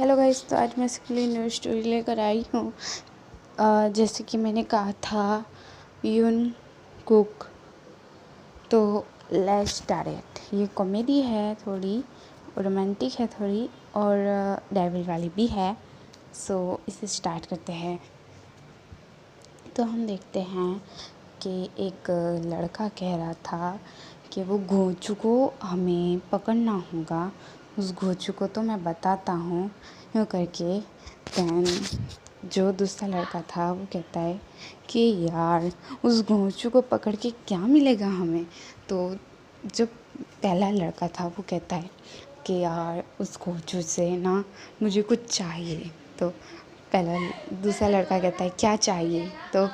Hello guys, तो आज मैं इसके लिए न्यू स्टोरी लेकर आई हूँ। जैसे कि मैंने कहा था यून कुक, तो लेट्स स्टार्ट इट। ये कॉमेडी है, थोड़ी रोमांटिक है थोड़ी, और डेविल वाली भी है। सो इसे स्टार्ट करते हैं। तो हम देखते हैं कि एक लड़का कह रहा था कि वो घोंचू को हमें पकड़ना होगा। उस घोंचू को तो मैं बताता हूँ यूँ करके। दैन जो दूसरा लड़का था वो कहता है कि यार उस घोंचू को पकड़ के क्या मिलेगा हमें। तो जो पहला लड़का था वो कहता है कि यार उस घोंचू से ना मुझे कुछ चाहिए। तो दूसरा लड़का कहता है क्या चाहिए। तो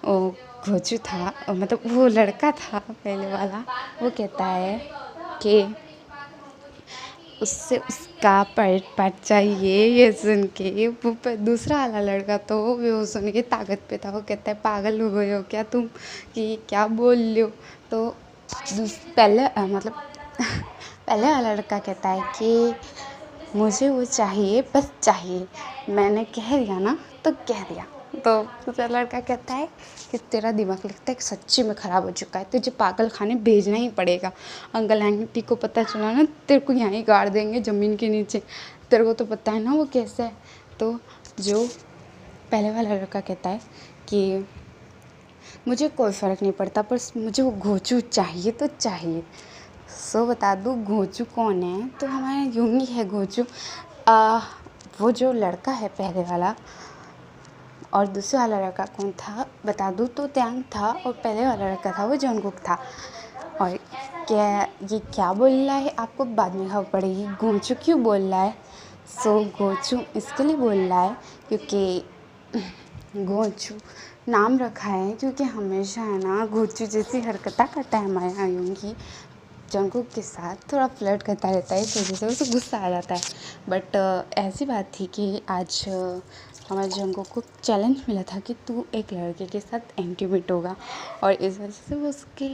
वो घोंचू था, मतलब वो लड़का था पहले वाला, वो कहता है कि उससे उसका पेट चाहिए। ये सुन के वो दूसरा वाला लड़का तो वो सुन के ताकत पे था। वो कहता है पागल हो गए हो क्या तुम, कि क्या बोल रहे हो। तो पहले वाला लड़का कहता है कि मुझे वो चाहिए, बस चाहिए, मैंने कह दिया ना तो कह दिया। तो दूसरा लड़का कहता है कि तेरा दिमाग लगता है कि सच्ची में ख़राब हो चुका है, तुझे पागल खाने भेजना ही पड़ेगा। अंकल आंटी को पता चला ना तेरे को यहाँ ही गाड़ देंगे ज़मीन के नीचे। तेरे को तो पता है ना वो कैसा है। तो जो पहले वाला लड़का कहता है कि मुझे कोई फ़र्क नहीं पड़ता, पर मुझे वो घोंचू चाहिए तो चाहिए। सो बता दूँ घोंचू कौन है। तो हमारा यूंगी है घोंचू। वो जो लड़का है पहले वाला, और दूसरे वाला लड़का कौन था बता दूँ तो त्यांग था, और पहले वाला लड़का था वो जंगकुक था। और क्या बोल रहा है आपको बाद में खबर पड़ेगी। घोंचू क्यों बोल रहा है। सो घोंचू इसके लिए बोल रहा है क्योंकि घोंचू नाम रखा है क्योंकि हमेशा है ना घोंचू जैसी हरकतें करता है हमारे यूंगी जंगकुक के साथ, थोड़ा फ्लर्ट करता रहता है, इस वजह से उसे गुस्सा आ जाता है। बट ऐसी बात थी कि आज हमारे जंगकुक को चैलेंज मिला था कि तू एक लड़के के साथ इंटीमेट होगा, और इस वजह से वो उसके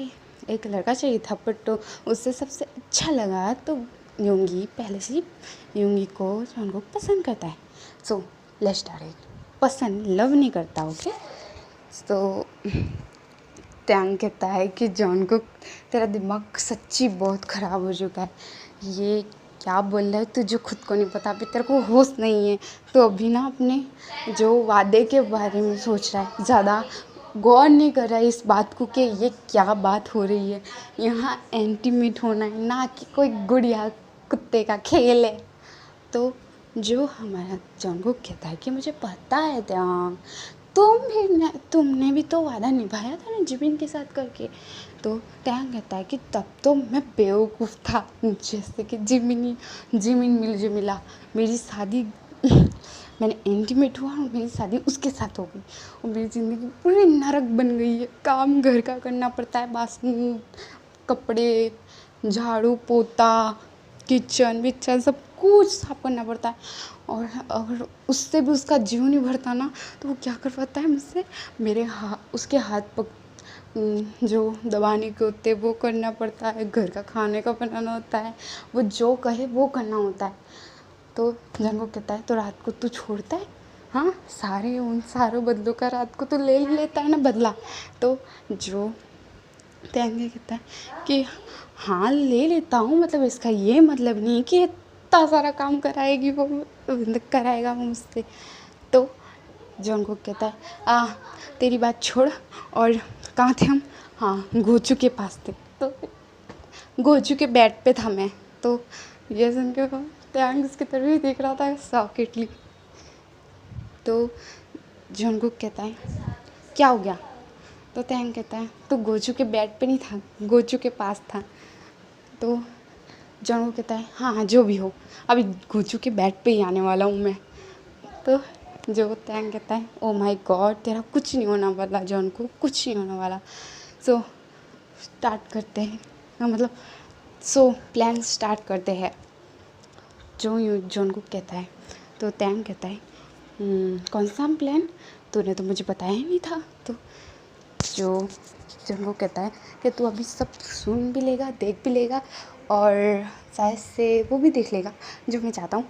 एक लड़का चाहिए था। बट उससे सबसे अच्छा लगा तो यूंगी पहले से ही यूंगी को जंगकुक पसंद करता है। So let's start it. पसंद लव नहीं करता, ओके। तो त्यांग कहता है कि जंगकुक तेरा दिमाग सच्ची बहुत ख़राब हो चुका है। ये क्या बोल रहा है तुझे खुद को नहीं पता, अभी तेरे को होश नहीं है। तो अभी ना अपने जो वादे के बारे में सोच रहा है, ज़्यादा गौर नहीं कर रहा है इस बात को कि ये क्या बात हो रही है। यहाँ इंटीमेट होना है, ना कि कोई गुड़िया कुत्ते का खेल है। तो जो हमारा जंगकुक कहता है कि मुझे पता है त्यांग, तुमने भी तो वादा निभाया था ना जिमिन के साथ करके। तो त्यांग कहता है कि तब तो मैं बेवकूफ़ था, जैसे कि जिमिन मुझे मिला, मेरी शादी मैंने इंटीमेट हुआ और मेरी शादी उसके साथ हो गई, और मेरी ज़िंदगी पूरी नरक बन गई है। काम घर का करना पड़ता है, बासन कपड़े झाड़ू पोता किचन विचन सब कुछ साफ करना पड़ता है। और अगर उससे भी उसका जीव नहीं भरता ना तो वो क्या कर पाता है मुझसे, उसके हाथ पक जो दबाने के होते हैं वो करना पड़ता है, घर का खाने का बनाना होता है, वो जो कहे वो करना होता है। तो जंगकुक कहता है तो रात को तू छोड़ता है, हाँ उन सारों बदलों का रात को तो ले ही लेता है ना बदला। तो जो त्यांग कहता है कि हाँ ले लेता हूँ, मतलब इसका ये मतलब नहीं कि इतना सारा काम कराएगा वो मुझसे। तो जंगकुक कहता है तेरी बात छोड़, और कहाँ थे हम, हाँ घोंचू के पास थे। तो घोंचू के बेड पे था मैं। तो ये सुन के त्यांग उसकी तरफ ही देख रहा था सॉकेटली। तो जंगकुक कहता है क्या हो गया। तो त्यांग कहता है तो घोंचू के बेड पे नहीं था, घोंचू के पास था। तो जंगकुक कहता है हाँ जो भी हो, अभी घोंचू के बेड पे ही आने वाला हूँ मैं। तो जो त्यांग कहता है ओ माय गॉड तेरा कुछ नहीं होने वाला जंगकुक, कुछ नहीं होने वाला। सो स्टार्ट करते हैं, मतलब प्लान स्टार्ट करते हैं। जंगकुक कहता है तो त्यांग कहता है कौन सा प्लान, तूने तो मुझे बताया ही नहीं था। तो जो जंगकुक कहता है कि तू अभी सब सुन भी लेगा, देख भी लेगा, और शायद से वो भी देख लेगा जो मैं चाहता हूँ।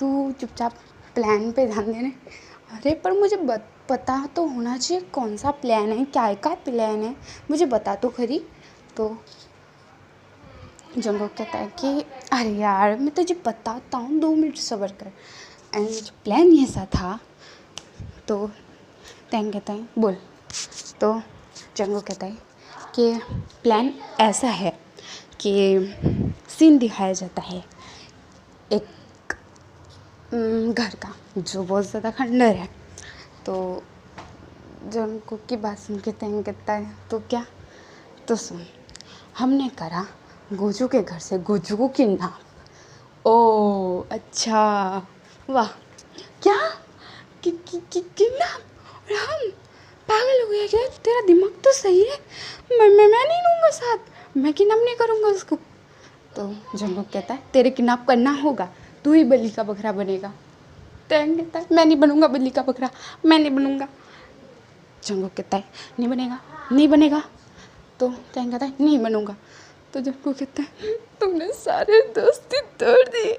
तू चुपचाप प्लान पे ध्यान देने। अरे पर मुझे पता तो होना चाहिए कौन सा प्लान है, क्या का प्लान है, मुझे बता तो खरी। तो जंगकुक कहता है कि अरे यार मैं तुझे बताता हूँ, 2 मिनट सब्र कर। एंड प्लान ये सा था। तो टैंग कहता है बोल। तो जंगकुक कहता है कि प्लान ऐसा है कि सीन दिखाया जाता है एक घर का जो बहुत ज़्यादा खंडर है। तो जंगकुक की बात सुन के टैंग कहता है तो क्या, तो सुन, हमने करा गोजू के घर से गोजू को किडनैप। ओ अच्छा, वाह, क्या किडनैप? और हम पागल हो गए क्या? तेरा दिमाग तो सही है। मैं नहीं लूँगा साथ, मैं किडनैप नहीं करूँगा उसको। तो जंगकुक कहता है तेरे किडनैप करना होगा, तू ही बलि का बकरा बनेगा। टैंग कहता है मैं नहीं बनूँगा बलि का बकरा, मैं नहीं बनूँगा। जंगकुक कहता है नहीं बनेगा, नहीं बनेगा। तो टैंग कहता है नहीं बनूँगा। तो जंगकुक कहता है तुमने सारे दोस्ती तोड़ दी,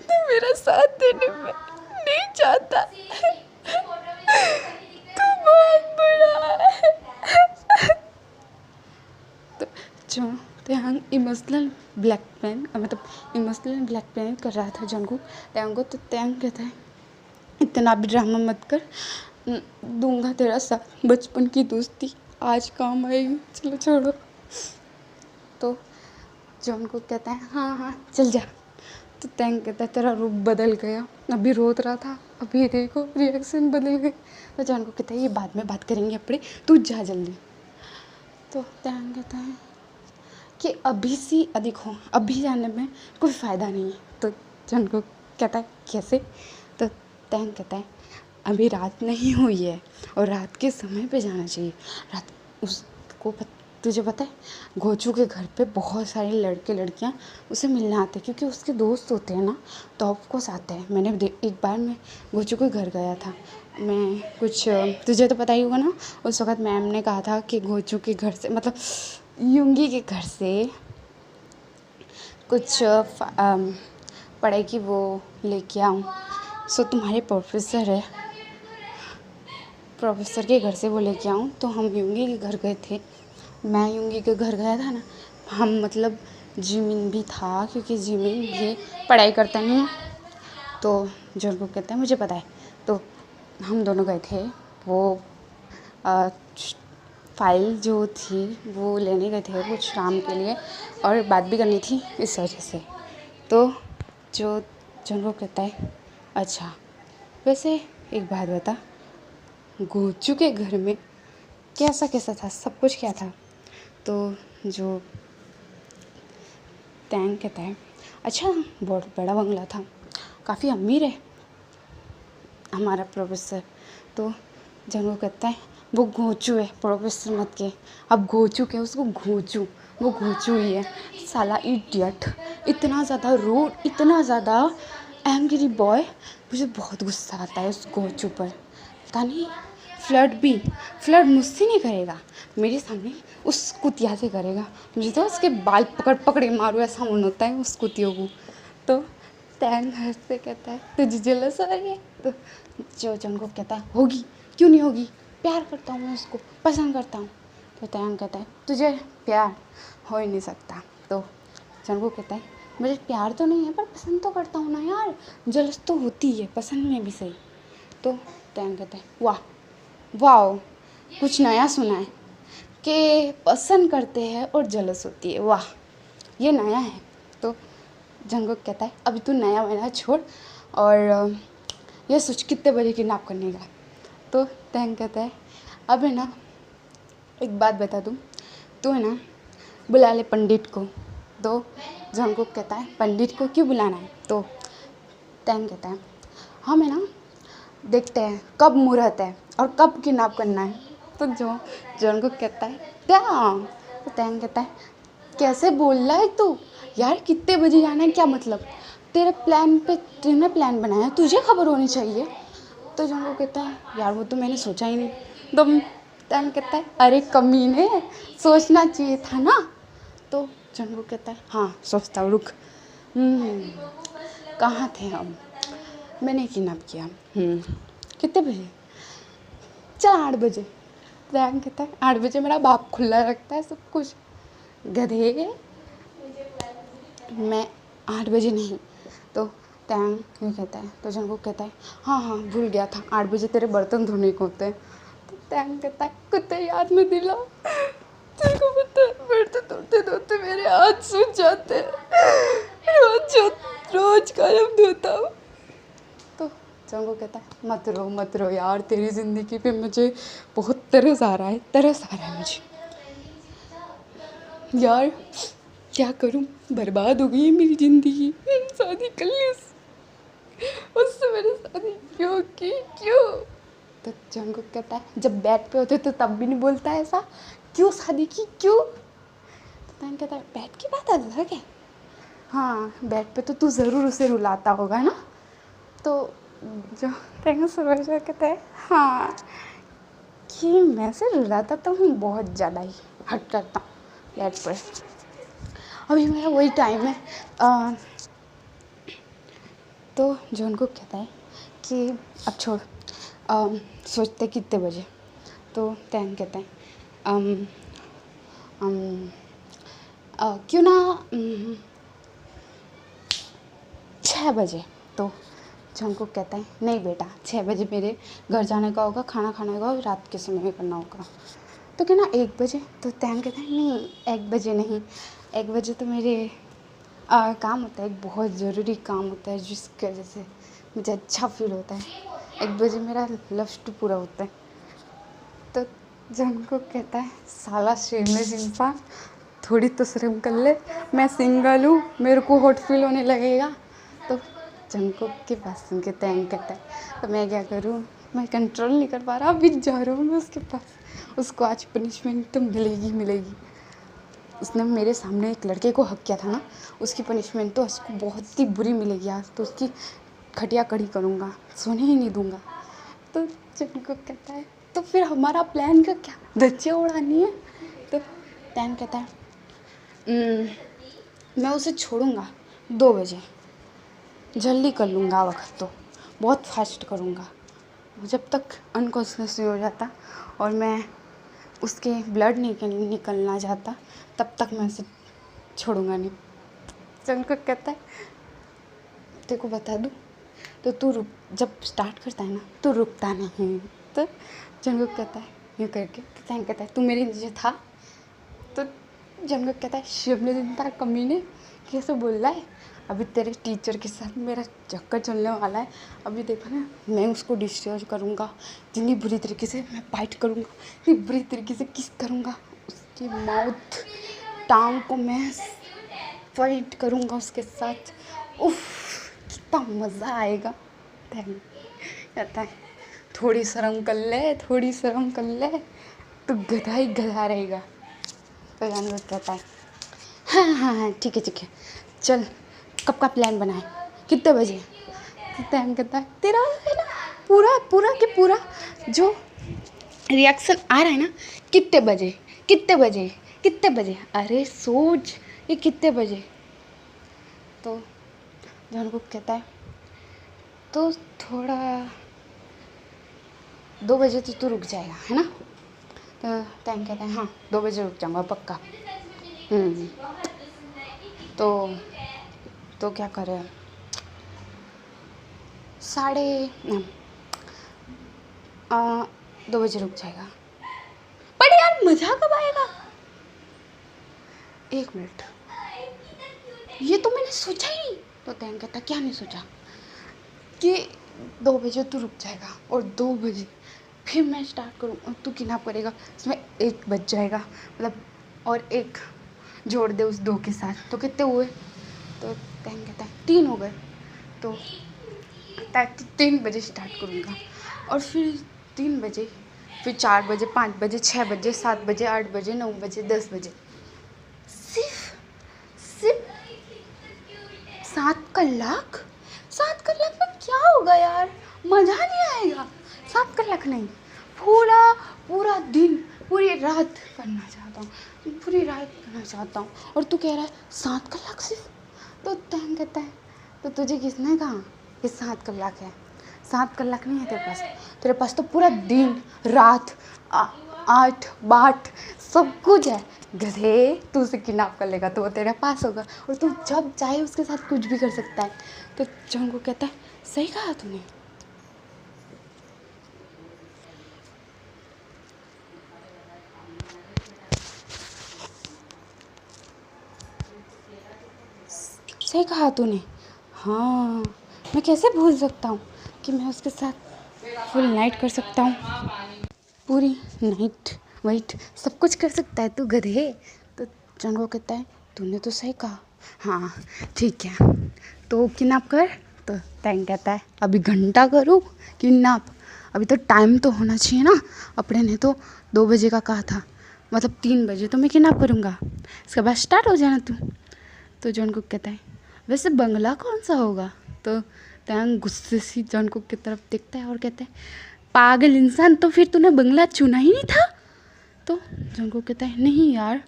तू मेरा साथ देने में नहीं चाहता, तू बहुत बुरा है। तो जो टैंग इमोशनल ब्लैकमेल कर रहा था जंगकुक टैंग को। तो टैंग कहता है इतना भी ड्रामा मत कर, दूंगा तेरा साथ, बचपन की दोस्ती आज काम आएगी, चलो छोड़ो। तो जंगकुक कहता है हाँ चल जा। तो टैंग कहता है तेरा रूप बदल गया, अभी रोत रहा था, अभी देखो रिएक्शन बदल गए। तो जंगकुक कहता है ये बाद में बात करेंगे अपने, तू जा जल्दी। तो टैंग कहता है कि अभी से अधिक हो, अभी जाने में कोई फ़ायदा नहीं है। तो जंगकुक कहता है कैसे? तो टैंग कहता है अभी रात नहीं हुई है और रात के समय पे जाना चाहिए। रात उसको तुझे पता है गोचू के घर पे बहुत सारे लड़के लड़कियां उसे मिलने आते हैं, क्योंकि उसके दोस्त होते हैं ना, तो ऑफकोर्स आते हैं। एक बार मैं गोचू के घर गया था, मैं कुछ, तुझे तो पता ही होगा ना, उस वक़्त मैम ने कहा था कि गोचू के घर से, मतलब युंगी के घर से कुछ पढ़ाई की वो लेके आऊँ। सो तुम्हारे प्रोफेसर के घर से वो लेके आऊँ। तो हम युंगी के घर गए थे, मैं युंगी के घर गया था ना, हम मतलब जिमिन भी था, क्योंकि जिमिन भी पढ़ाई करता नहीं है। तो जंगकुक कहता है मुझे पता है। तो हम दोनों गए थे, वो फाइल जो थी वो लेने गए थे कुछ काम के लिए, और बात भी करनी थी इस वजह से। तो जो जंगकुक कहता है अच्छा वैसे एक बात बता, गोचू के घर में कैसा कैसा था, सब कुछ क्या था? तो जो टैंग कहता है अच्छा बहुत बड़ा बंगला था, काफ़ी अमीर है हमारा प्रोफेसर। तो जंगकुक कहता है वो गोचू है, प्रोफेसर मत के, अब गोचू क्या उसको घोचू, वो घोचू ही है साला इडियट, इतना ज़्यादा रूड, इतना ज़्यादा एंग्री बॉय। मुझे बहुत गुस्सा आता है उस गोचू पर, पता नहीं फ्लर्ट मुझसे नहीं करेगा, मेरे सामने उस कुतिया से करेगा। मुझे तो उसके बाल पकड़ पकड़ के मारो ऐसा मन होता है उस कुतियों को। तो टैंग हंसते कहता है तुझे जेलस हो रही है? तो जो जंगकुक कहता है होगी, क्यों नहीं होगी, प्यार करता हूँ मैं उसको, पसंद करता हूँ। तो टैंग कहता है तुझे प्यार हो ही नहीं सकता। तो जंगकुक कहता है मुझे प्यार तो नहीं है पर पसंद तो करता हूँ ना यार, जलस तो होती है, पसंद में भी सही। तो टैंग कहता है वाह कुछ नया सुना है कि पसंद करते हैं और जलस होती है, वाह ये नया है। तो जंगकुक कहता है अभी तू नया वैना छोड़ और ये सोच कितने बजे किडनैप करने का। तो टैंग कहता है अब है ना एक बात बता दूँ, तू है ना बुला ले पंडित को। तो जंगकुक कहता है पंडित को क्यों बुलाना है? तो टैंग कहता है हम है ना देखते हैं कब मुहूर्त है और कब किडनैप करना है। तो जो जंगकुक कहता है क्या? तो टैंग कहता है कैसे बोल रहा है तू यार, कितने बजे जाना है क्या मतलब, तेरे प्लान पे तूने प्लान बनाया, तुझे खबर होनी चाहिए। तो जंगकुक कहता है यार वो तो मैंने सोचा ही नहीं। तो टैंग कहता है अरे कमीने, सोचना चाहिए था ना। तो जंगकुक कहता है हाँ सोचता हूँ रुक, कहाँ थे हम, मैंने किडनैप किया। कितने बजे? चल 8 बजे। रैन कहता है 8 बजे मेरा बाप खुला रखता है सब कुछ। गधे, मैं 8 बजे नहीं। तो टैंग ये कहता है, तो जंगकुक कहता है हाँ हाँ भूल गया था 8 बजे तेरे बर्तन धोने को होते हैं। तो टैंग कहता है कुत्ते याद में दिला, तेरे को पता है बर्तन धोते धोते मेरे हाथ सूज जाते हैं, रोज का जब धोता हूँ। तो जंगकुक कहता है मत रो यार, तेरी ज़िंदगी पे मुझे बहुत तरस आ रहा है मुझे यार, क्या करूं, बर्बाद हो गई है मेरी ज़िंदगी। शादी कर ली उससे मैंने शादी क्यों की, क्यों? तो जंगकुक कहता है जब बेड पे होते तो तब भी नहीं बोलता ऐसा, क्यों शादी की, क्यों? तो टैंग कहता है बेड की बात अलग है, हाँ बेड पे तो तू ज़रूर उसे रुलाता होगा ना। तो जो टैंग समझ में कहता है हाँ कि मैं से रुलाता तो हूँ, बहुत ज़्यादा ही हट करता हूँ बेड पर। अभी मेरा वही टाइम है। तो जंगकुक कहता है कि अब छोड़, सोचते कितने बजे। तो टैंग कहता है क्यों ना 6 बजे। तो जंगकुक कहता है नहीं बेटा 6 बजे मेरे घर जाने का होगा, खाना खाने का होगा, रात के समय में करना होगा। तो क्या ना 1 बजे। तो टैंग कहता है नहीं 1 बजे नहीं, 1 बजे तो मेरे काम होता है, एक बहुत ज़रूरी काम होता है जिसकी वजह से मुझे अच्छा फील होता है। 1 बजे मेरा लस्ट पूरा होता है। तो जंगकुक कहता है साला शेमलेस इंसान, थोड़ी तो शर्म कर ले, मैं सिंगल हूँ, मेरे को हॉट फील होने लगेगा। तो जंगकुक की बात सुन के टैंग कहता है तो मैं क्या करूँ, मैं कंट्रोल नहीं कर पा रहा, अभी जा रहा हूँ मैं उसके पास, उसको आज पनिशमेंट तो मिलेगी। उसने मेरे सामने एक लड़के को हक किया था ना, उसकी पनिशमेंट तो उसको बहुत ही बुरी मिलेगी आज, तो उसकी खटिया कड़ी करूँगा, सोने ही नहीं दूँगा। तो जंगकुक कहता है तो फिर हमारा प्लान का क्या, धज्जियाँ उड़ानी है? तो टैंग कहता है मैं उसे छोड़ूंगा 2 बजे, जल्दी कर लूँगा वक्त, तो बहुत फास्ट करूँगा, जब तक अनकॉन्शियस नहीं हो जाता और मैं उसके ब्लड निकलना चाहता तब तक मैं उसे छोड़ूंगा नहीं। जंगकुक कहता है तेरे को बता दूँ, तो तू रुक, जब स्टार्ट करता है ना तो रुकता नहीं। तो जंगकुक कहता है यूँ करके, तो टैंग कहता है तू मेरे नीचे था। तो जंगकुक कहता है शिवने दिन तार कमीने कैसे बोल रहा है, अभी तेरे टीचर के साथ मेरा चक्कर चलने वाला है, अभी देखो ना मैं उसको डिस्चार्ज करूँगा, जितनी बुरी तरीके से मैं फाइट करूँगा, इतनी बुरी तरीके से किस करूँगा, उसकी माउथ टांग को मैं फाइट करूँगा उसके साथ, उफ कितना मज़ा आएगा। कहता है थोड़ी शर्म कर ले तो गधा ही गधा रहेगा। तो जानवर कहता है हाँ ठीक है चल, कब का प्लान बनाए, कितने बजे? तो कहता है तेरा है ना पूरा जो रिएक्शन आ रहा है ना, कितने बजे, अरे सोच ये कितने बजे? तो जंगकुक कहता है तो थोड़ा 2 बजे तो तू रुक जाएगा है ना? तो टैंग कहता है हाँ 2 बजे रुक जाऊँगा पक्का। तो क्या करें, 2 बजे रुक जाएगा। पर यार मज़ा कब आएगा? 1 मिनट, ये तो मैंने सोचा ही नहीं। तो टैंग कहता क्या नहीं सोचा? कि 2 बजे तू रुक जाएगा और 2 बजे फिर मैं स्टार्ट करूँ और तू किडनैप करेगा, इसमें 1 बज जाएगा, मतलब और 1 जोड़ दे उस 2 के साथ तो कितने हुए? तो टैंग कहता है 3 हो गए। तो 3 बजे स्टार्ट करूँगा और फिर 3 बजे, फिर 4 बजे, 5 बजे, 6 बजे, 7 बजे, 8 बजे, 9 बजे, 10 बजे, सिर्फ 7 कलाक। 7 कलाक में क्या होगा यार, मज़ा नहीं आएगा। 7 कलाक नहीं, पूरा दिन, पूरी रात करना चाहता हूँ और तू कह रहा है 7 कलाक सिर्फ? तो टैंग कहता है तो तुझे किसने कहा ये 7 कलाक है, 7 कलाक नहीं है तेरे पास तो पूरा दिन रात 8 बाट सब कुछ है। गधे, तू उसे किडनैप कर लेगा तो वो तेरे पास होगा और तू जब चाहे उसके साथ कुछ भी कर सकता है। तो जंगू कहता है सही कहा तूने। सही कहा तूने। हाँ, मैं कैसे भूल सकता हूँ कि मैं उसके साथ फुल नाइट कर सकता हूँ, पूरी नाइट वाइट सब कुछ कर सकता है तू गधे। तो जंगो कहता है तूने तो सही कहा। हाँ ठीक है, तो किडनैप कर। तो टैंग कहता है अभी घंटा करूँ किडनैप, अभी तो टाइम तो होना चाहिए ना। अपने ने तो 2 बजे का कहा था, मतलब 3 बजे तो मैं किडनैप करूँगा, इसके बाद स्टार्ट हो जाना तू। तो जॉनकुक कहता है वैसे बंगला कौन सा होगा। तो टैंग गुस्से से जॉनकुक की तरफ देखता है और कहता है पागल इंसान, तो फिर तूने बंगला चुना ही नहीं था। तो जॉनकुक कहता है नहीं यार,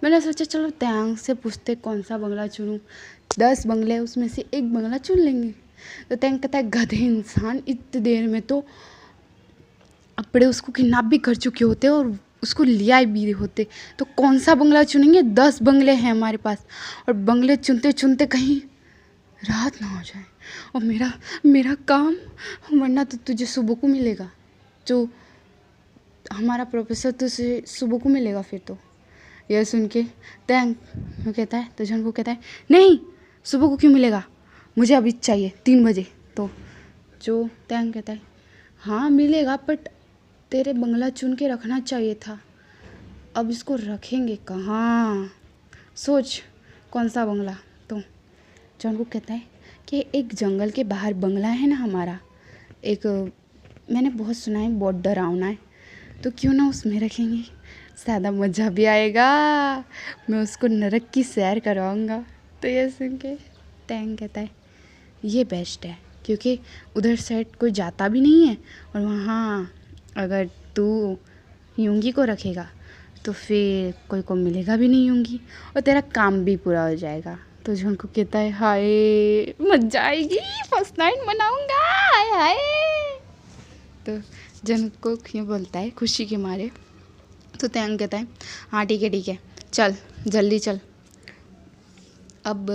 मैंने सोचा चलो टैंग से पूछते कौन सा बंगला चुनूँ, 10 बंगले उसमें से एक बंगला चुन लेंगे। तो टैंग कहता है गधे इंसान, इतनी देर में तो अपने उसको किडनैप भी कर चुके होते और उसको लिया भी होते, तो कौन सा बंगला चुनेंगे, 10 बंगले हैं हमारे पास और बंगले चुनते चुनते कहीं रात ना हो जाए और मेरा काम, वरना तो तुझे सुबह को मिलेगा, जो हमारा प्रोफेसर तुझे सुबह को मिलेगा फिर तो। यह सुन के टैंग वो कहता है, तो जन को कहता है नहीं सुबह को क्यों मिलेगा, मुझे अभी चाहिए 3 बजे। तो जो टैंग कहता है हाँ मिलेगा, बट तेरे बंगला चुन के रखना चाहिए था, अब इसको रखेंगे कहाँ, सोच कौन सा बंगला। तो जॉन को कहता है कि एक जंगल के बाहर बंगला है ना हमारा, एक मैंने बहुत सुना है बहुत डरावना है, तो क्यों ना उसमें रखेंगे, ज़्यादा मज़ा भी आएगा, मैं उसको नरक की सैर करवाऊँगा। तो ये सुन के टैंग कहता है ये बेस्ट है, क्योंकि उधर साइड कोई जाता भी नहीं है और वहाँ अगर तू यूंगी को रखेगा तो फिर कोई को मिलेगा भी नहीं यूंगी और तेरा काम भी पूरा हो जाएगा। तो जो उनको कहता है हाय मजा आएगी, फर्स्ट नाइट मनाऊंगा, हाय हाय। तो जन को यूँ बोलता है खुशी के मारे। तो टैंग कहता है हाँ ठीक है चल जल्दी चल, अब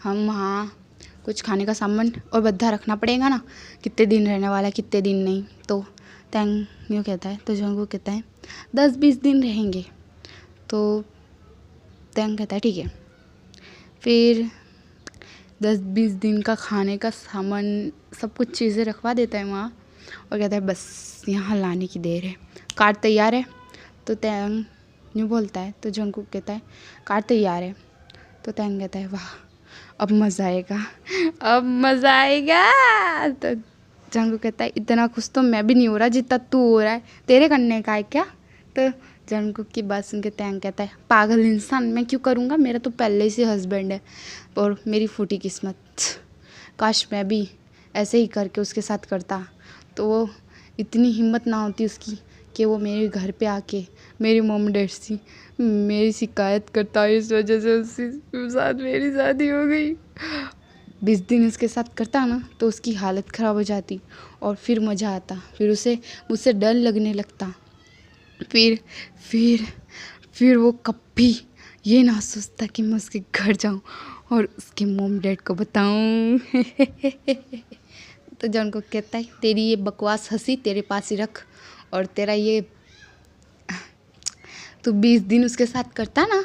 हम वहाँ कुछ खाने का सामान और बद्धा रखना पड़ेगा ना, कितने दिन रहने वाला है कितने दिन नहीं। तो टैंग यूँ कहता है, तो जॉन को कहता है 10-20 दिन रहेंगे। तो टैंग कहता है ठीक है, फिर 10-20 दिन का खाने का सामान सब कुछ चीज़ें रखवा देता है वहाँ और कहता है बस यहाँ लाने की देर है, कार तैयार है। तो टैंग यूँ बोलता है, तो जॉन को कहता है कार तैयार है। तो टैंग कहता है वाह अब मज़ा आएगा, अब मज़ा आएगा। तो जंगू कहता है इतना खुश तो मैं भी नहीं हो रहा जितना तू हो रहा है, तेरे करने का है क्या। तो जंगू की बात सुन के टैंग कहता है पागल इंसान, मैं क्यों करूँगा, मेरा तो पहले से हस्बैंड है और मेरी फूटी किस्मत, काश मैं भी ऐसे ही करके उसके साथ करता, तो वो इतनी हिम्मत ना होती उसकी कि वो मेरे घर पे आके मेरी मॉम डैड से मेरी शिकायत करता, इस वजह से उसके साथ मेरी शादी हो गई। 20 दिन उसके साथ करता ना तो उसकी हालत ख़राब हो जाती और फिर मज़ा आता, फिर उसे मुझसे डर लगने लगता, फिर वो कभी ये ना सोचता कि मैं उसके घर जाऊं और उसके मॉम डैड को बताऊं। तो जॉन को कहता है तेरी ये बकवास हंसी तेरे पास ही रख, और तेरा ये तो 20 दिन उसके साथ करता ना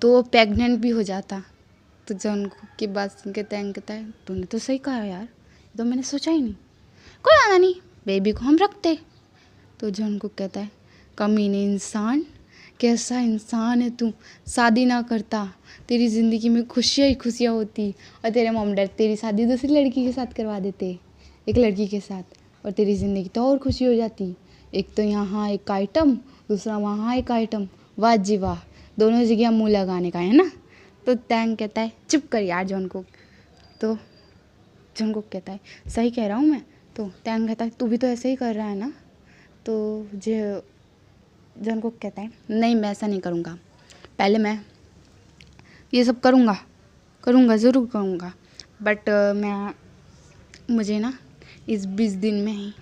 तो वो प्रेग्नेंट भी हो जाता। तो जॉन की बात सुन के टैंग कहता है तूने तो सही कहा यार, तो मैंने सोचा ही नहीं, कोई आना नहीं, बेबी को हम रखते। तो जॉन को कहता है कमीने इंसान, कैसा इंसान है तू, शादी ना करता, तेरी ज़िंदगी में खुशियाँ ही खुशियाँ होती और तेरे मॉम डैड तेरी शादी दूसरी लड़की के साथ करवा देते, एक लड़की के साथ, और तेरी ज़िंदगी तो और खुशी हो जाती, एक तो यहाँ एक आइटम दूसरा वहाँ एक आइटम, वाह जी वाह, दोनों जगह मुँह लगाने का है ना। तो टैंग कहता है चुप कर यार जॉन को। तो जॉन को कहता है सही कह रहा हूँ मैं। तो टैंग कहता है तू भी तो ऐसे ही कर रहा है ना। तो जॉन को कहता है नहीं मैं ऐसा नहीं करूँगा, पहले मैं ये सब करूँगा ज़रूर करूँगा, बट मैं मुझे ना इस 20 दिन में ही,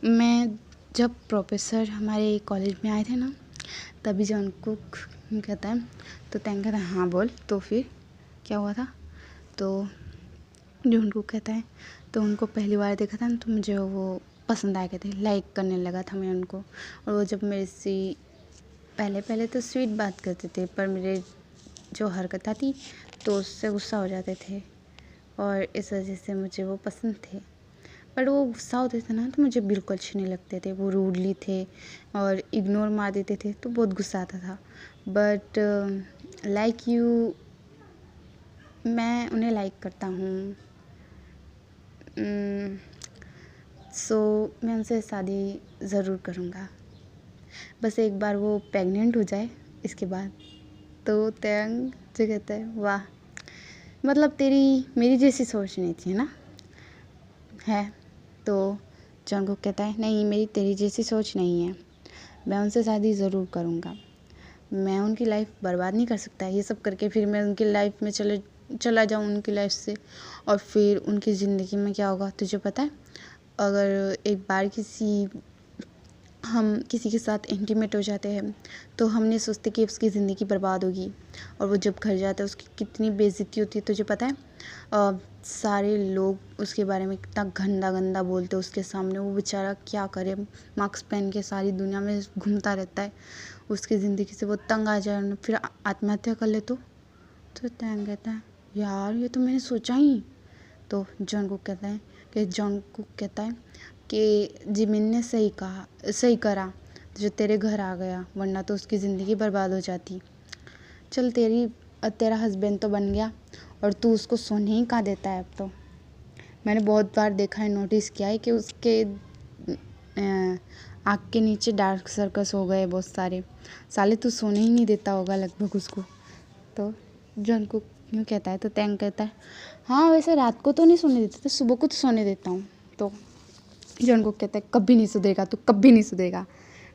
मैं जब प्रोफेसर हमारे कॉलेज में आए थे ना, तभी जो उनको कहता है तो तैन कहता है हाँ बोल। तो फिर क्या हुआ था, तो जो उनको कहता है तो उनको पहली बार देखा था ना, तो मुझे वो पसंद आ गए थे, लाइक करने लगा था मैं उनको। और वो जब मेरे से पहले पहले तो स्वीट बात करते थे, पर मेरे जो हरकतें थी तो उससे गुस्सा हो जाते थे, और इस वजह से मुझे वो पसंद थे। पर वो गुस्सा होते थे ना तो मुझे बिल्कुल अच्छे नहीं लगते थे, वो रूडली थे और इग्नोर मार देते थे, तो बहुत गुस्सा आता था। बट लाइक यू, मैं उन्हें लाइक करता हूँ। सो मैं उनसे शादी ज़रूर करूँगा, बस एक बार वो प्रेग्नेंट हो जाए इसके बाद। तो तयंग जो कहता है वाह, मतलब तेरी मेरी जैसी सोच नहीं थी ना, है। तो जंगकुक कहता है नहीं, मेरी तेरी जैसी सोच नहीं है, मैं उनसे शादी ज़रूर करूँगा। मैं उनकी लाइफ बर्बाद नहीं कर सकता ये सब करके, फिर मैं उनकी लाइफ में चला जाऊँ उनकी लाइफ से, और फिर उनकी ज़िंदगी में क्या होगा तुझे पता है। अगर एक बार हम किसी के साथ इंटीमेट हो जाते हैं तो हम नहीं सोचते कि उसकी ज़िंदगी बर्बाद होगी, और वो जब घर जाता है उसकी कितनी बेइज्जती होती है तुझे पता है। सारे लोग उसके बारे में कितना गंदा गंदा बोलते हैं उसके सामने, वो बेचारा क्या करे, मास्क पहन के सारी दुनिया में घूमता रहता है, उसकी ज़िंदगी से वो तंग आ जाए और फिर आत्महत्या कर ले तो तैंग कहता है यार ये तो मैंने सोचा ही। तो जॉनकुक कहता है कि जिमिन ने सही करा जो तेरे घर आ गया, वरना तो उसकी ज़िंदगी बर्बाद हो जाती। चल तेरा हस्बैंड तो बन गया, और तू उसको सोने ही कहाँ देता है। अब तो मैंने बहुत बार देखा है, नोटिस किया है कि उसके आँख के नीचे डार्क सर्कल्स हो गए बहुत सारे, साले तू सोने ही नहीं देता होगा लगभग उसको। तो जॉनकुक यूँ कहता है तो तैंग कहता है हाँ वैसे रात को तो नहीं सोने देता, तो सुबह को तो सोने देता हूँ। तो जॉनकुक कहता है कभी नहीं सुधरेगा, तू कभी नहीं सुधरेगा।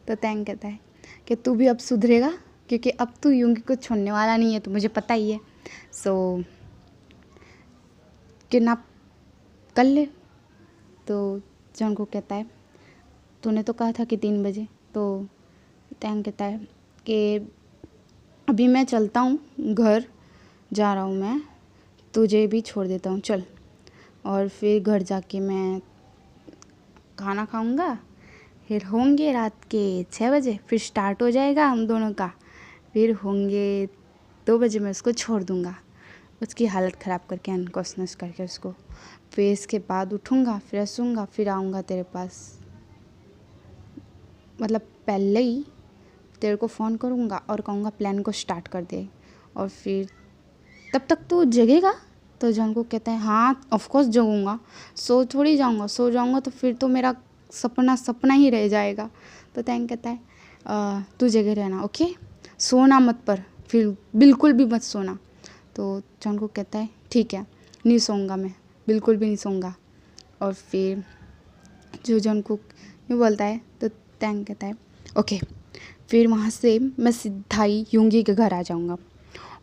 तो तैंग कहता है कि तू भी अब सुधरेगा, क्योंकि अब तू यूंगी को छोड़ने वाला नहीं है, तो मुझे पता ही है। सो किडनैप कर ले। तो जॉनकुक कहता है तूने तो कहा था कि 3 बजे। तो तैंग कहता है कि अभी मैं चलता हूँ, घर जा रहा हूँ मैं, तुझे भी छोड़ देता हूँ चल। और फिर घर जाके मैं खाना खाऊंगा, फिर होंगे रात के 6 बजे, फिर स्टार्ट हो जाएगा हम दोनों का, फिर होंगे 2 बजे मैं उसको छोड़ दूंगा, उसकी हालत ख़राब करके अनकॉन्शियस करके उसको। फिर इसके बाद उठूँगा, फ्रेश होऊंगा, फिर आऊँगा तेरे पास, मतलब पहले ही तेरे को फ़ोन करूँगा और कहूँगा प्लान को स्टार्ट कर दे। और फिर तब तक तू जगेगा। तो जॉनकुक कहता है हाँ ऑफकोर्स जगूँगा, सो थोड़ी जाऊँगा, सो जाऊँगा तो फिर तो मेरा सपना ही रह जाएगा। तो तैंग कहता है तू जगह रहना, ओके, सोना मत पर, फिर बिल्कुल भी मत सोना। तो जॉनकुक कहता है ठीक है, नहीं सोऊंगा मैं, बिल्कुल भी नहीं सोऊंगा। और फिर जो जॉनकुक यूँ बोलता है तो तैंग कहता है ओके। फिर वहाँ से मैं सीधा ही यूंगी के घर आ जाऊँगा,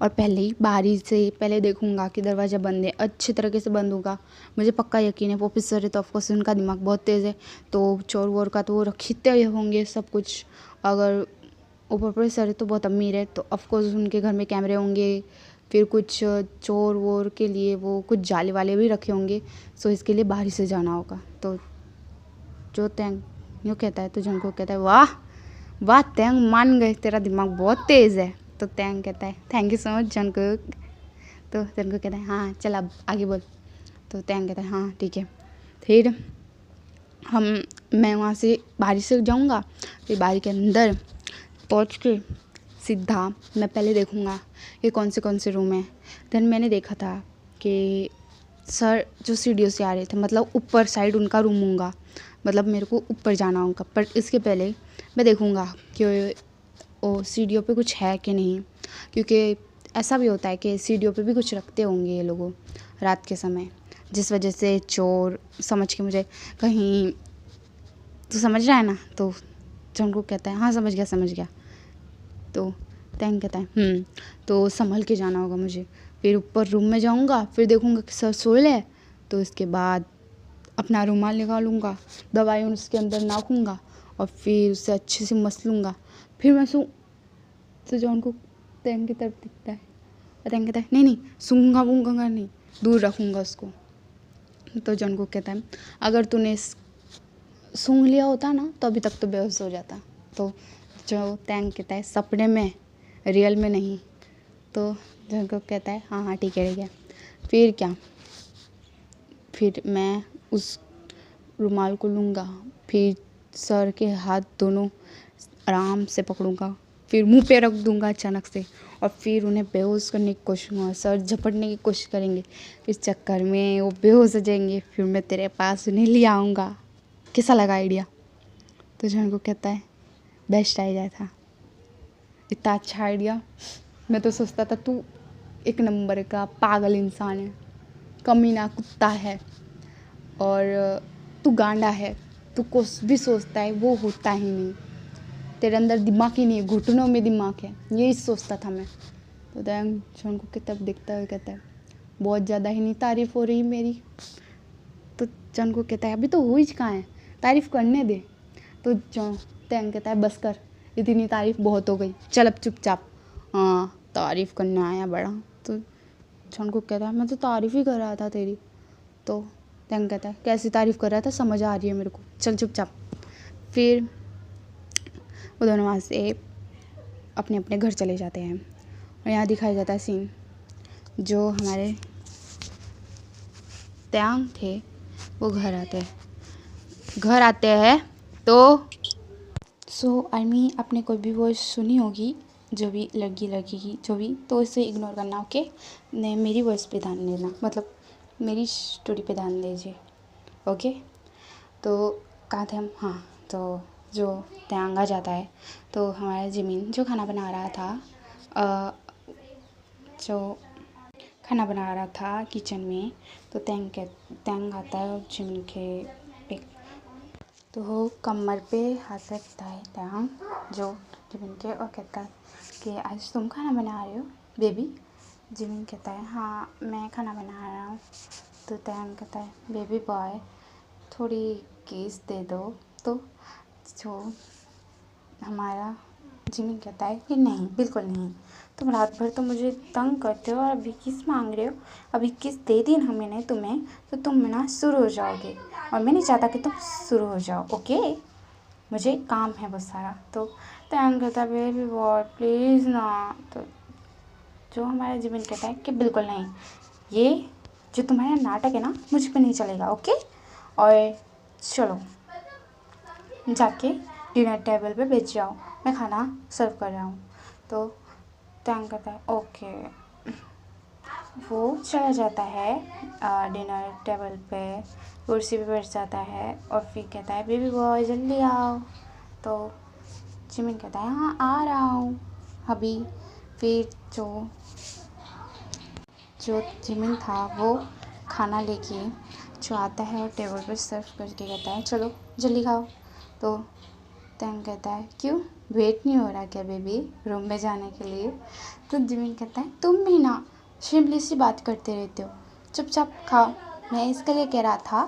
और पहले ही बारी से पहले देखूंगा कि दरवाज़ा बंद है, अच्छे तरीके से बंद होगा। मुझे पक्का यकीन है प्रोफेसर है तो ऑफकोर्स उनका दिमाग बहुत तेज़ है, तो चोर वोर का तो वो रखते हुए होंगे सब कुछ। अगर वो प्रोफेसर है तो बहुत अमीर है, तो ऑफकोर्स उनके घर में कैमरे होंगे, फिर कुछ चोर वोर के लिए वो कुछ जाले वाले भी रखे होंगे। सो इसके लिए बाहर से जाना होगा। तो जो तैंग यूँ कहता है तो जंगकुक कहता है वाह वाह तैंग, मान गए, तेरा दिमाग बहुत तेज़ है। तो तैंग कहता है thank you so much Jungkook. तो जंगकुक कहता है हाँ चल अब आगे बोल। तो तैंग कहता है हाँ ठीक है। फिर मैं वहाँ से बारी से जाऊँगा, फिर बारी के अंदर पहुँच के सीधा मैं पहले देखूँगा कि कौन से रूम है। देन मैंने देखा था कि सर जो सीढ़ियों से आ रहे थे, मतलब ऊपर साइड उनका रूम होगा, मतलब मेरे को ऊपर जाना होगा। पर इसके पहले मैं देखूँगा कि ओ सीढ़ियों पे कुछ है कि नहीं, क्योंकि ऐसा भी होता है कि सीढ़ियों पे भी कुछ रखते होंगे ये लोगों रात के समय, जिस वजह से चोर समझ के मुझे कहीं, तो समझ रहा है ना। तो जंगकुक कहता है हाँ समझ गया। तो तैंग कहता है तो संभल के जाना होगा मुझे। फिर ऊपर रूम में जाऊँगा, फिर देखूँगा कि सर सोए है, तो इसके बाद अपना रुमाल निकालूंगा, दवाई उसके अंदर नाखूंगा और फिर उसे अच्छे से मस लूँगा, फिर मैं तो जॉन को टैंक की तरफ दिखता है और टैंक कहता है नहीं नहीं सूंघूंगा वूंघूंगा नहीं, दूर रखूँगा उसको। तो जॉन को कहता है अगर तूने सूंघ लिया होता ना तो अभी तक तो बेहोश हो जाता। तो जो टैंक कहता है सपने में, रियल में नहीं। तो जॉन को कहता है हाँ हाँ ठीक है। फिर क्या, फिर मैं उस रुमाल को लूँगा, फिर सर के हाथ दोनों आराम से पकड़ूंगा, फिर मुंह पे रख दूंगा अचानक से और फिर उन्हें बेहोश करने की कोशिश करूँगा। सर झपटने की कोशिश करेंगे, इस चक्कर में वो बेहोश हो जाएंगे, फिर मैं तेरे पास उन्हें ले आऊँगा। कैसा लगा आइडिया? तो जॉन को कहता है बेस्ट आइडिया था, इतना अच्छा आइडिया। मैं तो सोचता था तू एक नंबर का पागल इंसान है, कमीना कुत्ता है और तू गांडा है, तू कुछ भी सोचता है वो होता ही नहीं, तेरे अंदर दिमाग ही नहीं है, घुटनों में दिमाग है, यही सोचता था मैं। तो दैन जॉन को किताब देखता हुआ कहता है बहुत ज़्यादा ही नहीं तारीफ़ हो रही मेरी। तो जॉन को कहता है अभी तो हुई कहाँ है, तारीफ़ करने दे। तो दैन कहता है बस कर, इतनी तारीफ़ बहुत हो गई, चल अब चुपचाप। हाँ तारीफ़ करने आया बड़ा। तो जॉन को कहता है मैं तो तारीफ़ ही कर रहा था तेरी। तो दैन कहता है कैसी तारीफ़ कर रहा था, समझ आ रही है मेरे को, चल चुपचाप। फिर वो दोनों वहाँ से अपने अपने घर चले जाते हैं और यहाँ दिखाया जाता है सीन जो हमारे त्यांग थे वो घर आते हैं। तो आर्मी आपने कोई भी वॉइस सुनी होगी जो भी लड़की की जो भी, तो इसे इग्नोर करना। ओके ने मेरी वॉइस पे ध्यान देना, मतलब मेरी स्टोरी पे ध्यान दीजिए। ओके तो कहाँ थे हम? हाँ तो जो त्यांग आ जाता है तो हमारा जिमिन जो खाना बना रहा था किचन में, तो त्यांग आता है और जिमिन के पे तो वो कमर पे हाथ रखता है त्यांग जो जिमिन के और कहता है कि आज तुम खाना बना रहे हो बेबी? जिमिन कहता है हाँ मैं खाना बना रहा हूँ। तो त्यांग कहता है बेबी बॉय थोड़ी किस दे दो। तो जो हमारा जिमिन कहता है कि नहीं बिल्कुल नहीं, तुम रात भर तो मुझे तंग करते हो और अभी किस मांग रहे हो, अभी किस दे दी ना मैंने तुम्हें तो तुम ना शुरू हो जाओगे और मैं नहीं चाहता कि तुम शुरू हो जाओ। ओके मुझे काम है बहुत सारा। तो त्यांग कहता है बेबी बॉय प्लीज़ ना। तो जो हमारा जिमिन कहता है कि बिल्कुल नहीं, ये जो तुम्हारा नाटक है ना मुझ पर नहीं चलेगा। ओके और चलो जाके डिनर टेबल पे बैठ जाओ, मैं खाना सर्व कर रहा हूँ। तो त्यांग कहता है ओके। वो चला जाता है डिनर टेबल पे, कुर्सी पे बैठ जाता है और फिर कहता है बेबी बॉय जल्दी आओ। तो जिमिन कहता है हाँ आ रहा हूँ अभी। फिर जो जिमिन था वो खाना लेके जो आता है और टेबल पर सर्व करके कहता है चलो जल्दी खाओ। तो त्यांग कहता है क्यों वेट नहीं हो रहा क्या बेबी रूम में जाने के लिए? तो जिमिन कहता है तुम भी ना शिमली सी बात करते रहते हो, चुपचाप खाओ। मैं इसके लिए कह रहा था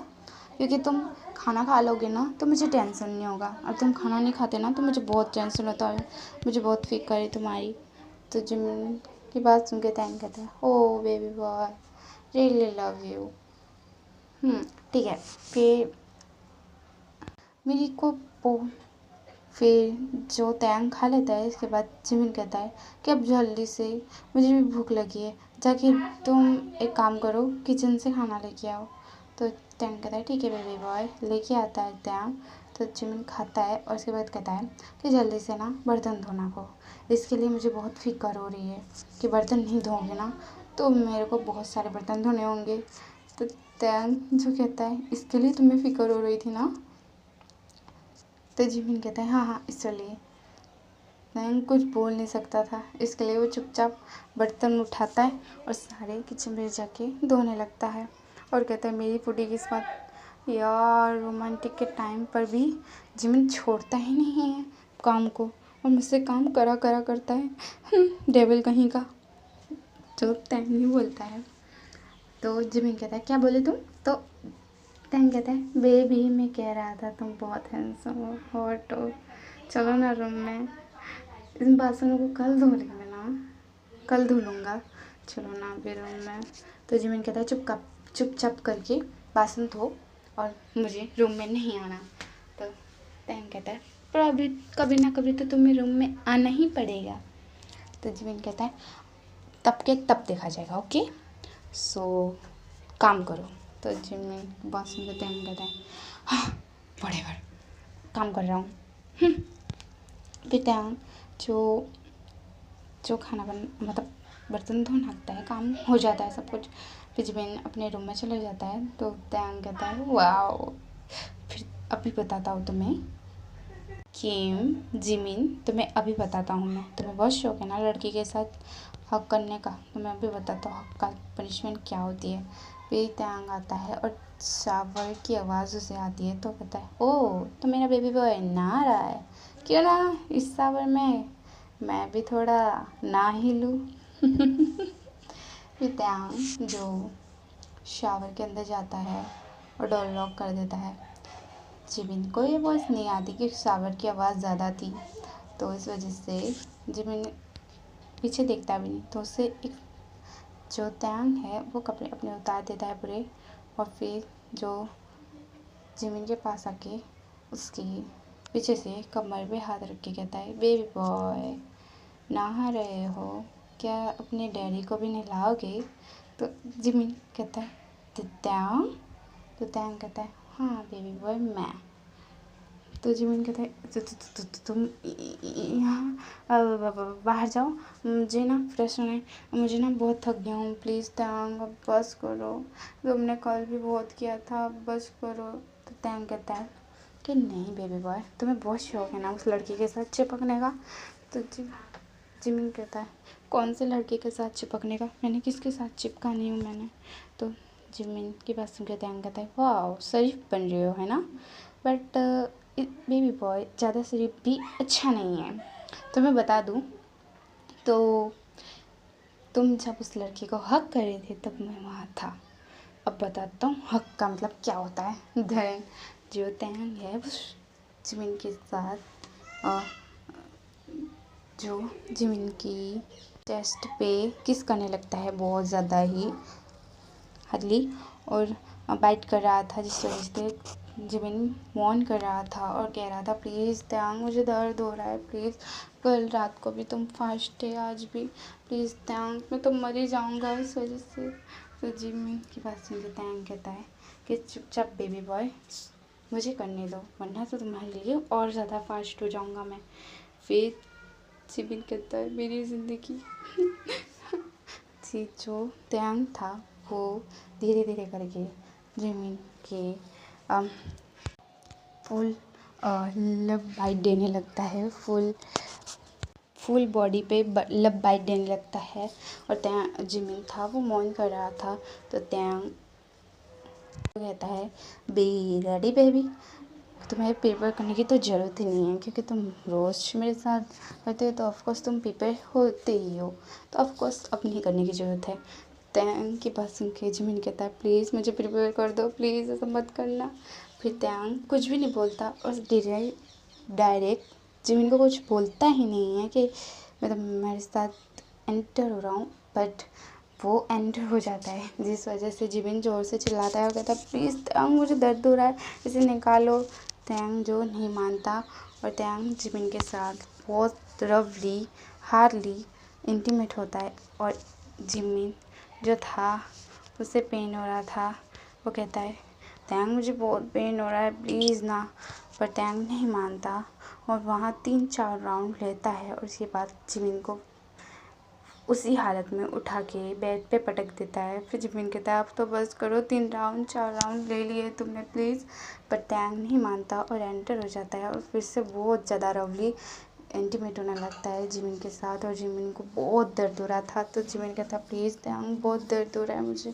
क्योंकि तुम खाना खा लोगे ना तो मुझे टेंशन नहीं होगा, और तुम खाना नहीं खाते ना तो मुझे बहुत टेंशन होता है, मुझे बहुत फिक्र है तुम्हारी। तो जिमिन की बात सुन के त्यांग कहता है oh baby boy really love you. ठीक है। फिर मेरी को फिर जो त्यांग खा लेता है इसके बाद जिमिन कहता है कि अब जल्दी से मुझे भी भूख लगी है, जाके तुम एक काम करो किचन से खाना लेके आओ। तो त्यांग कहता है ठीक है बेबी बॉय, लेके आता है त्यांग। तो जिमिन खाता है और उसके बाद कहता है कि जल्दी से ना बर्तन धोना को, इसके लिए मुझे बहुत फिक्र हो रही है कि बर्तन नहीं धोगे ना तो मेरे को बहुत सारे बर्तन धोने होंगे। तो त्यांग जो कहता है इसके लिए तुम्हें फिक्र हो रही थी ना? तो जिमिन कहता है हाँ इसलिए। त्यांग कुछ बोल नहीं सकता था, इसके लिए वो चुपचाप बर्तन उठाता है और सारे किचन में जाके धोने लगता है और कहता है मेरी फूटी किस्मत यार, रोमांटिक के टाइम पर भी जिमिन छोड़ता ही नहीं है काम को और मुझसे काम करा करता है डेविल कहीं का। जो त्यांग नहीं बोलता है। तो जिमिन कहता है क्या बोले तुम? तो टैंग कहता है बेबी मैं कह रहा था तुम बहुत हैंडसम हो, हॉट हो, चलो ना रूम में, इन बासनों को कल धो लेंगे ना, कल धो लूँगा, चलो ना अभी रूम में। तो जिमिन कहता है चुपचाप करके बासन धो और मुझे रूम में नहीं आना। तो टैंग कहता है पर अभी कभी ना कभी तो तुम्हें रूम में आना ही पड़ेगा। तो जिमिन कहता है तब के तब देखा जाएगा, ओके सो काम करो। तो जिमिन बासन को टैंग कहता है हाँ व्हाटएवर, काम कर रहा हूँ। फिर टैंग जो खाना मतलब बर्तन धोना लगता है, काम हो जाता है सब कुछ। फिर जिमिन अपने रूम में चले जाता है। तो टैंग कहता है वाओ, फिर अभी बताता हूँ तुम्हें किम जिमिन, तुम्हें अभी बताता हूँ मैं, तुम्हें बहुत शौक है ना लड़की के साथ हक करने का, तो मैं अभी बताता हूँ हक का पनिशमेंट क्या होती है। फिर टैंग आता है और शावर की आवाज़ उसे आती है। तो कहता है ओह तो मेरा बेबी बॉय नहा रहा है, क्यों ना इस शावर में मैं भी थोड़ा ना ही लूँ। फिर टैंग जो शावर के अंदर जाता है और डोर लॉक कर देता है। जिमिन को ये वॉइस नहीं आती कि शावर की आवाज़ ज़्यादा थी, तो इस वजह से जिमिन पीछे देखता भी नहीं। तो उससे एक जो टैंग है वो कपड़े अपने उतार देता है पूरे, और फिर जो जिमिन के पास आके उसकी पीछे से कमर पे हाथ रख के कहता है बेबी बॉय नहा रहे हो क्या, अपने डैडी को भी नहलाओगे। तो जिमिन कहता है टैंग, तो टैंग कहता है हाँ बेबी बॉय मैं। तो जिमिन कहता है तुम यहाँ बाहर जाओ, मुझे ना फ्रेश होना है, मुझे ना बहुत थक गया हूँ, प्लीज़ टैंग अब बस करो, तुमने कल भी बहुत किया था अब बस करो। तो टैंग कहता है कि नहीं बेबी बॉय तुम्हें बहुत शौक है ना उस लड़की के साथ चिपकने का। तो जिमिन कहता है कौन से लड़के के साथ चिपकने का, मैंने किसके साथ चिपका नहीं हूँ मैंने। तो जिमिन की बात सुन के टैंग कहता है वाह शरीफ बन रहे हो है ना, बट बेबी बॉय ज़्यादा शरीफ भी अच्छा नहीं है। तो मैं बता दूँ तो तुम जब उस लड़की को हक कर रहे थे तब मैं वहाँ था। अब बताता हूँ हक का मतलब क्या होता है। देन जो टैंग है वो जिमिन के साथ जो जिमिन की चेस्ट पे किस करने लगता है बहुत ज़्यादा ही हदली, और बाइट कर रहा था, जिस वजह से जिमिन मौन कर रहा था और कह रहा था प्लीज़ टैंग मुझे दर्द हो रहा है, प्लीज़ कल रात को भी तुम फास्ट थे आज भी, प्लीज़ टैंग मैं तो मर ही जाऊँगा इस वजह से। तो जिमिन की बात सुन के टैंग कहता है कि चुपचाप बेबी बॉय मुझे करने दो वरना तो तुम्हारे लिए और ज़्यादा फास्ट हो जाऊँगा मैं। फिर जिमिन कहता है मेरी ज़िंदगी जी जो टैंग था वो धीरे धीरे करके जिमिन के फुल लब बाइट देने लगता है, फुल बॉडी पे लब बाइट देने लगता है। और टैंग जिमिन था वो मौन कर रहा था। तो टैंग कहता है बी रेडी बेबी, तुम्हें प्रिपेयर करने की तो ज़रूरत ही नहीं है क्योंकि तुम रोज़ मेरे साथ करते हो तो ऑफकोर्स तुम प्रिपेयर होते ही हो, तो ऑफकोर्स अब नहीं करने की ज़रूरत है। टैंग की बात सुन के जिमिन कहता है प्लीज़ मुझे प्रिपेयर कर दो, प्लीज़ ऐसा मत करना। फिर टैंग कुछ भी नहीं बोलता और डायरेक्ट जिमिन को कुछ बोलता ही नहीं है कि मतलब मेरे साथ एंटर हो रहा हूँ, बट वो एंटर हो जाता है, जिस वजह से जिमिन ज़ोर से चिल्लाता है और कहता है प्लीज़ टैंग मुझे दर्द हो रहा है इसे निकालो। टैंग जो नहीं मानता और टैंग जिमिन के साथ बहुत रफली हार्डली इंटीमेट होता है। और जिमिन जो था उसे पेन हो रहा था, वो कहता है टैंग मुझे बहुत पेन हो रहा है प्लीज़ ना, पर टैंग नहीं मानता और वहाँ 3-4 राउंड लेता है और उसके बाद जिमिन को उसी हालत में उठा के बेड पे पटक देता है। फिर जिमिन कहता है अब तो बस करो, 3-4 राउंड ले लिए तुमने प्लीज़, पर टैंग नहीं मानता और एंटर हो जाता है और फिर से बहुत ज़्यादा रवली इंटीमेट होने लगता है जिमिन के साथ। और जिमिन को बहुत दर्द हो रहा था तो जिमिन कहता प्लीज़ टैंग बहुत दर्द हो रहा है मुझे,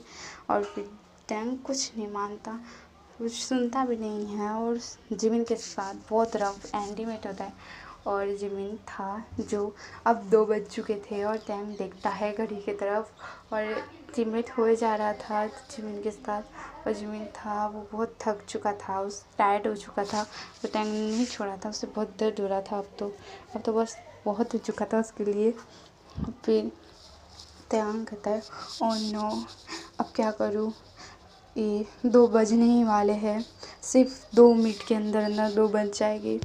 और फिर टैंग कुछ नहीं मानता, कुछ सुनता भी नहीं है और जिमिन के साथ बहुत रफ इंटीमेट होता है। और जिमिन था जो अब 2 बज चुके थे और टैंग देखता है घड़ी की तरफ और जिमिन हो जा रहा था जिमिन के साथ। और जिमिन था वो बहुत थक चुका था, उस टायर्ड हो चुका था, तो टैंग नहीं छोड़ा था, उसे बहुत दर्द हो रहा था। अब तो बस बहुत हो चुका था उसके लिए। फिर टैंग कहता है ओह नो, अब क्या करूँ, ये 2 बजने ही वाले हैं, सिर्फ 2 मिनट के अंदर अंदर 2 बज जाएगी।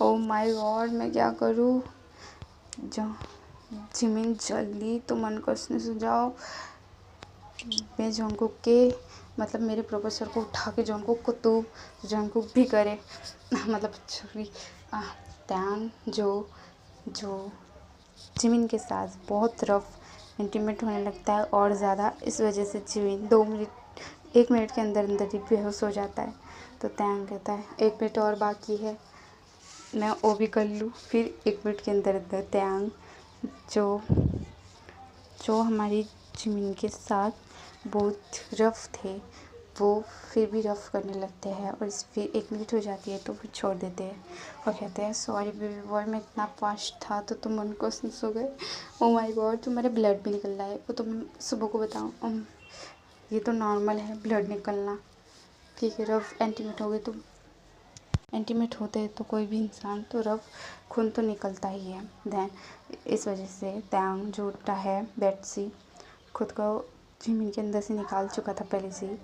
ओह माय गॉड, मैं क्या करूँ। जिमिन जल्दी तुम अनकस ने सुझाओ, मैं जॉनकुक के मतलब मेरे प्रोफेसर को उठा के जॉनकुक को तो जॉनकुक भी करे मतलब सॉरी टैंग जो जिमिन के साथ बहुत रफ इंटीमेट होने लगता है और ज़्यादा, इस वजह से जिमिन 1 मिनट के अंदर अंदर ही बेहोश हो जाता है। तो टैंग कहता है 1 मिनट और बाकी है, मैं वो भी कर लूँ। फिर 1 मिनट के अंदर अंदर टैंग जो हमारी जिमिन के साथ बहुत रफ़ थे वो फिर भी रफ़ करने लगते हैं और फिर 1 मिनट हो जाती है तो फिर छोड़ देते हैं और कहते हैं सॉरी बेबी बॉय, मैं इतना फास्ट था तो तुम अनकॉन्शियस हो गए। ओ माय गॉड, तुम्हारे ब्लड भी निकल रहा है, वो तो मैं सुबह को बताऊँ। ये तो नॉर्मल है ब्लड निकलना, ठीक है, रफ़ इंटीमेट हो गए तो इंटीमेट होते हैं तो कोई भी इंसान तो रफ खून तो निकलता ही है। दैन इस वजह से टैंग जो उठता है बेड से, खुद को जिमिन के अंदर से निकाल चुका था पहले से ही,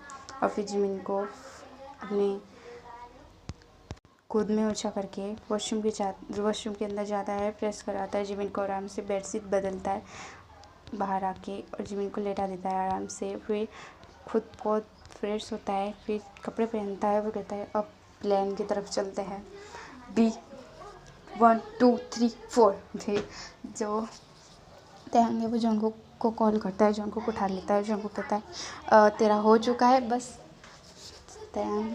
और फिर जिमिन को अपने खुद में ऊँचा करके वॉशरूम के अंदर जाता है, प्रेस कराता है जिमिन को, आराम से बेडशीट बदलता है बाहर आके और जिमिन को लेटा देता है आराम से। फिर खुद बहुत फ्रेश होता है, फिर कपड़े पहनता है, वो कहता है अब प्लान की तरफ चलते हैं। बी 1 2 3 4 फिर जो टैंग है वो जॉनकुक को कॉल करता है, जॉनकुक उठा लेता है, जॉनकुक कहता है तेरा हो चुका है बस। टैंग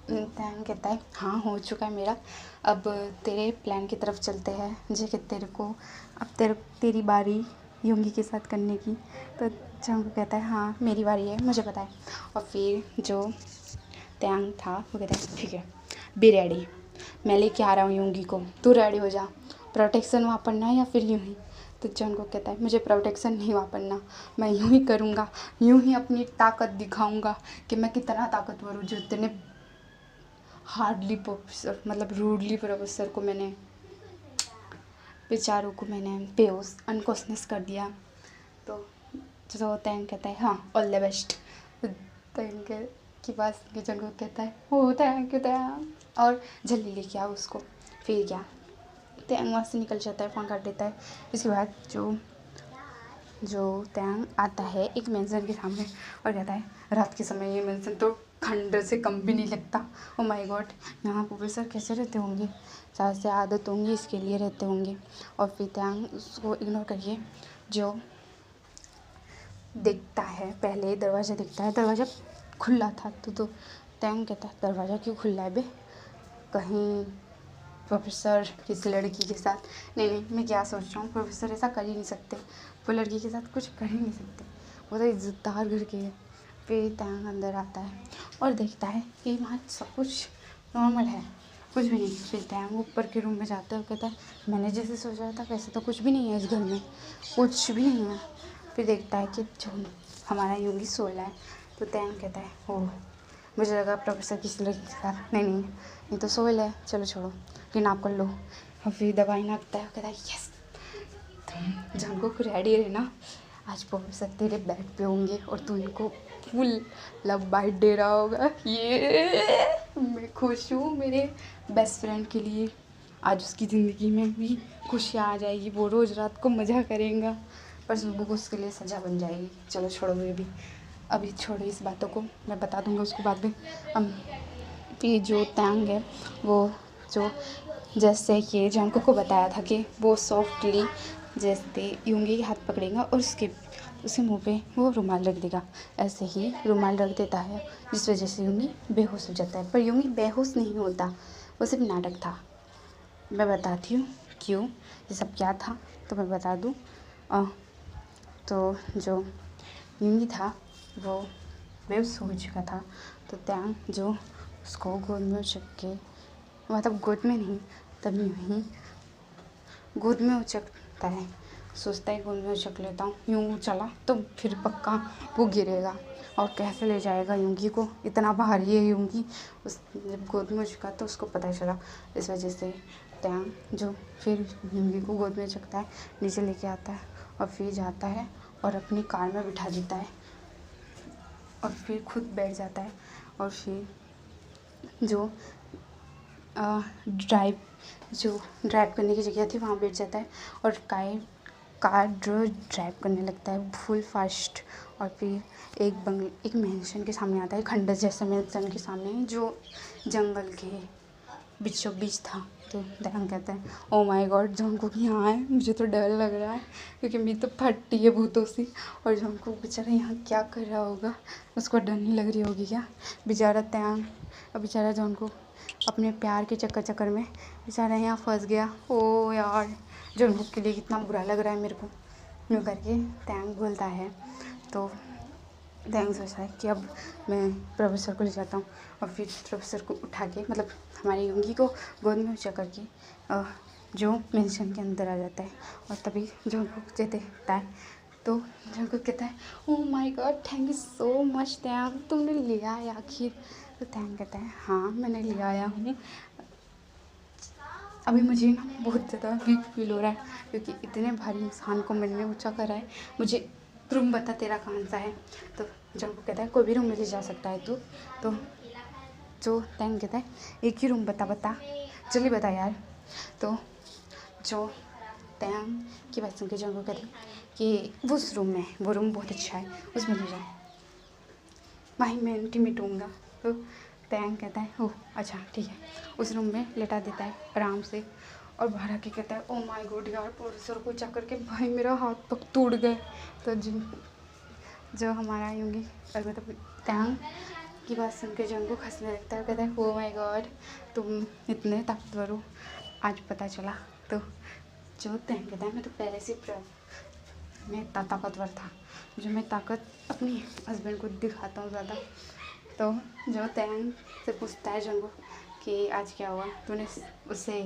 कहता है हाँ हो चुका है मेरा, अब तेरे प्लान की तरफ चलते हैं, जो कि तेरे को अब तेरी बारी योंगी के साथ करने की। तो जॉनकुक कहता है हाँ मेरी बारी है, मुझे पता है। और फिर जो टैंग था वो कहता है ठीक है बी रेडी, मैं लेके आ रहा हूँ योंगी को, तू रेडी हो जा, प्रोटेक्शन वापरना है या फिर यूँ ही। तो जॉनकुक कहता है मुझे प्रोटेक्शन नहीं वापरना, मैं यूँ ही करूँगा, यूँ ही अपनी ताकत दिखाऊँगा कि मैं कितना ताकतवर हूँ, जो इतने हार्डली प्रोफेसर मतलब रूडली प्रोफेसर को मैंने बेचारों को मैंने बेहोश अनकॉन्शियस कर दिया। तो जो टैंग कहता है हाँ ऑल द बेस्ट। टैंग की बात सुन के जॉनकुक कहता है हो थैंक यू टैंग, और जल्दी लेके आओ उसको। फिर क्या टैंग वहाँ से निकल जाता है, फ़ोन काट देता है। इसके बाद जो टैंग आता है एक मेंशन के सामने और कहता है रात के समय ये मेंशन तो खंडर से कम भी नहीं लगता। ओ माय गॉड, यहाँ प्रोफेसर कैसे रहते होंगे, शायद से आदत होंगी इसके लिए रहते होंगे। और फिर टैंग उसको इग्नोर करके जो देखता है, पहले दरवाज़ा देखता है, दरवाज़ा खुला था। तो टैंग कहता है दरवाज़ा क्यों खुला है बे, कहीं प्रोफेसर किसी लड़की के साथ। नहीं मैं क्या सोच रहा हूँ, प्रोफेसर ऐसा कर ही नहीं सकते, वो लड़की के साथ कुछ कर ही नहीं सकते, वो तो इज्जतदार घर के है। फिर टैंग अंदर आता है और देखता है कि वहाँ सब कुछ नॉर्मल है, कुछ भी नहीं। फिर टैंग ऊपर के रूम में जाता है और कहता है मैंने जैसे सोचा था वैसे तो कुछ भी नहीं है इस घर में, कुछ भी नहीं है। फिर देखता है कि जो हमारा योगी सो रहा है। तो टैंग कहता है ओह मुझे लगा प्रोफेसर किसी लड़की के साथ, नहीं तो सोयल है, चलो छोड़ो किडनैप कर लो। और फिर दवाई नापता है, कहता है यस तुम जॉनकुक रेडी रहना, आज प्रोफेसर तेरे बेड पे होंगे और तू इनको फुल लव बाइट दे रहा होगा। ये मैं खुश हूँ मेरे बेस्ट फ्रेंड के लिए, आज उसकी ज़िंदगी में भी खुशियाँ आ जाएगी, वो रोज़ रात को मज़ा करेगा, पर सुबह को उसके लिए सज़ा बन जाएगी। चलो छोड़ो बेबी, अभी छोड़ो इस बातों को, मैं बता दूँगा उसको बाद में। फिर जो टैंग है वो जो जैसे कि जॉनकुक को बताया था कि वो सॉफ्टली जैसे योंगी के हाथ पकड़ेगा और उसके मुंह पे वो रुमाल रख देगा, ऐसे ही रुमाल रख देता है, जिस वजह से योंगी बेहोश हो जाता है। पर योंगी बेहोश नहीं होता, वो सिर्फ नाटक था। मैं बताती हूँ क्यों ये सब क्या था, तो मैं बता दूँ। तो जो योंगी था वो बेहोश हो चुका था। तो टैंग जो उसको गोद में उचक के, मतलब गोद में नहीं, तब यूँ ही गोद में उचकता है, सोचता है गोद में उचक लेता हूँ, यूँ चला तो फिर पक्का वो गिरेगा और कैसे ले जाएगा यूंगी को, इतना भारी है यूंगी। उस जब गोद में उचका तो उसको पता चला, इस वजह से टैंग जो फिर यूंगी को गोद में उचकता है, नीचे लेके आता है और फिर जाता है और अपनी कार में बिठा देता है और फिर खुद बैठ जाता है और फिर जो ड्राइव करने की जगह थी वहाँ बैठ जाता है और कार ड्राइव करने लगता है फुल फास्ट। और फिर एक मेंशन के सामने आता है, खंडर जैसा मेंशन के सामने जो जंगल के बीचों बीच था। तो टैंग कहता है ओ माय गॉड, जंगकुक यहाँ है, मुझे तो डर लग रहा है क्योंकि मेरी तो फटती है भूतों से। और जंगकुक बेचारा यहाँ क्या कर रहा होगा, उसको डर नहीं लग रही होगी क्या बेचारा टैंग। और बेचारा जंगकुक अपने प्यार के चक्कर में बेचारा यहाँ फंस गया। ओ यार, जंगकुक के लिए कितना बुरा लग रहा है मेरे को, यूँ करके टैंग बोलता है। तो टैंग सोचता है कि अब मैं प्रोफेसर को ले जाता हूँ और फिर प्रोफेसर को उठा के, मतलब हमारी यूंगी को गोद में उठा करके जो मेंशन के अंदर आ जाता है। और तभी जंगकुक देखता है तो जंगकुक कहता है oh my God, thank you so much Tang, तुमने लिया है आखिर। तो टैंग कहता है हाँ मैंने ले आया हूँ, अभी मुझे ना बहुत ज़्यादा वीक फील हो रहा है क्योंकि इतने भारी इंसान को मैंने ऊँचा करा है। मुझे रूम बता तेरा कौन सा है। तो जंगकुक कहता है कोई भी रूम में ले जा सकता है तू। तो जो टैंग कहता है एक ही रूम बता जल्दी बता यार। तो जो टैंग की बात सुन के जंगकुक कहते हैं कि उस रूम में, वो रूम बहुत अच्छा है, उसमें ले जाए, वहीं मैं इंटीमेट होऊंगा। तो टैंग कहता है ओह अच्छा ठीक है, उस रूम में लेटा देता है आराम से और बाहर आके कहता है ओ माय गॉड यार, प्रोफेसर को चक्कर के भाई मेरा हाथ तक टूट गए। तो जो हमारा यूंगी और मतलब टैंग की बात सुन के जंगकुक हंसने लगता है, कहता है ओ माय गॉड तुम इतने ताकतवर हो, आज पता चला। तो जो टैंग कहता है मैं तो पहले से मैं इतना ताकतवर था, जो मैं ताकत अपनी हस्बैंड को दिखाता हूँ ज़्यादा। तो जो टैंग से पूछता है जंगकुक कि आज क्या हुआ, तूने उससे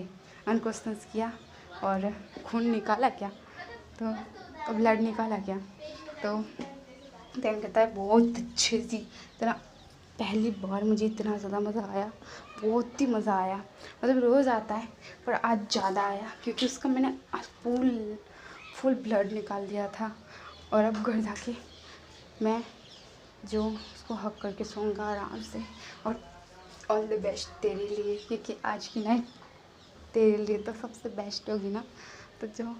अनक्वेश्चंस किया और खून निकाला क्या, तो ब्लड निकाला क्या। तो टैंग कहता है बहुत अच्छे से, इतना पहली बार मुझे इतना ज़्यादा मज़ा आया, बहुत ही मज़ा आया, मतलब रोज़ आता है पर आज ज़्यादा आया क्योंकि उसका मैंने आज फुल ब्लड निकाल दिया था। और अब घर जाके मैं जो उसको हक करके सोऊंगा आराम से। और ऑल द बेस्ट तेरे लिए, क्योंकि आज की नाइट तेरे लिए तो सबसे बेस्ट होगी ना। तो जो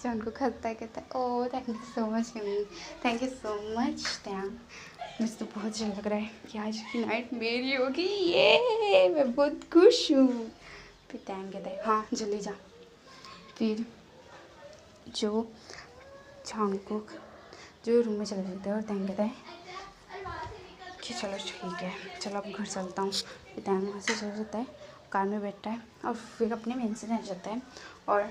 उनको खसता है कहता है oh thank you so much mummy, thank you so much Tang, मुझे तो बहुत अच्छा लग रहा है कि आज की नाइट मेरी होगी, ये मैं बहुत खुश हूँ। फिर टैंग कहता है हाँ जल्दी जा। फिर जो जंगकुक जो रूम में चला जाता है और टैंग कहता है कि चलो ठीक है, चलो अब घर चलता हूँ। फिर टैंग वहाँ से चला जाता है, कार में बैठता है और फिर अपने मेन से रह जाता है और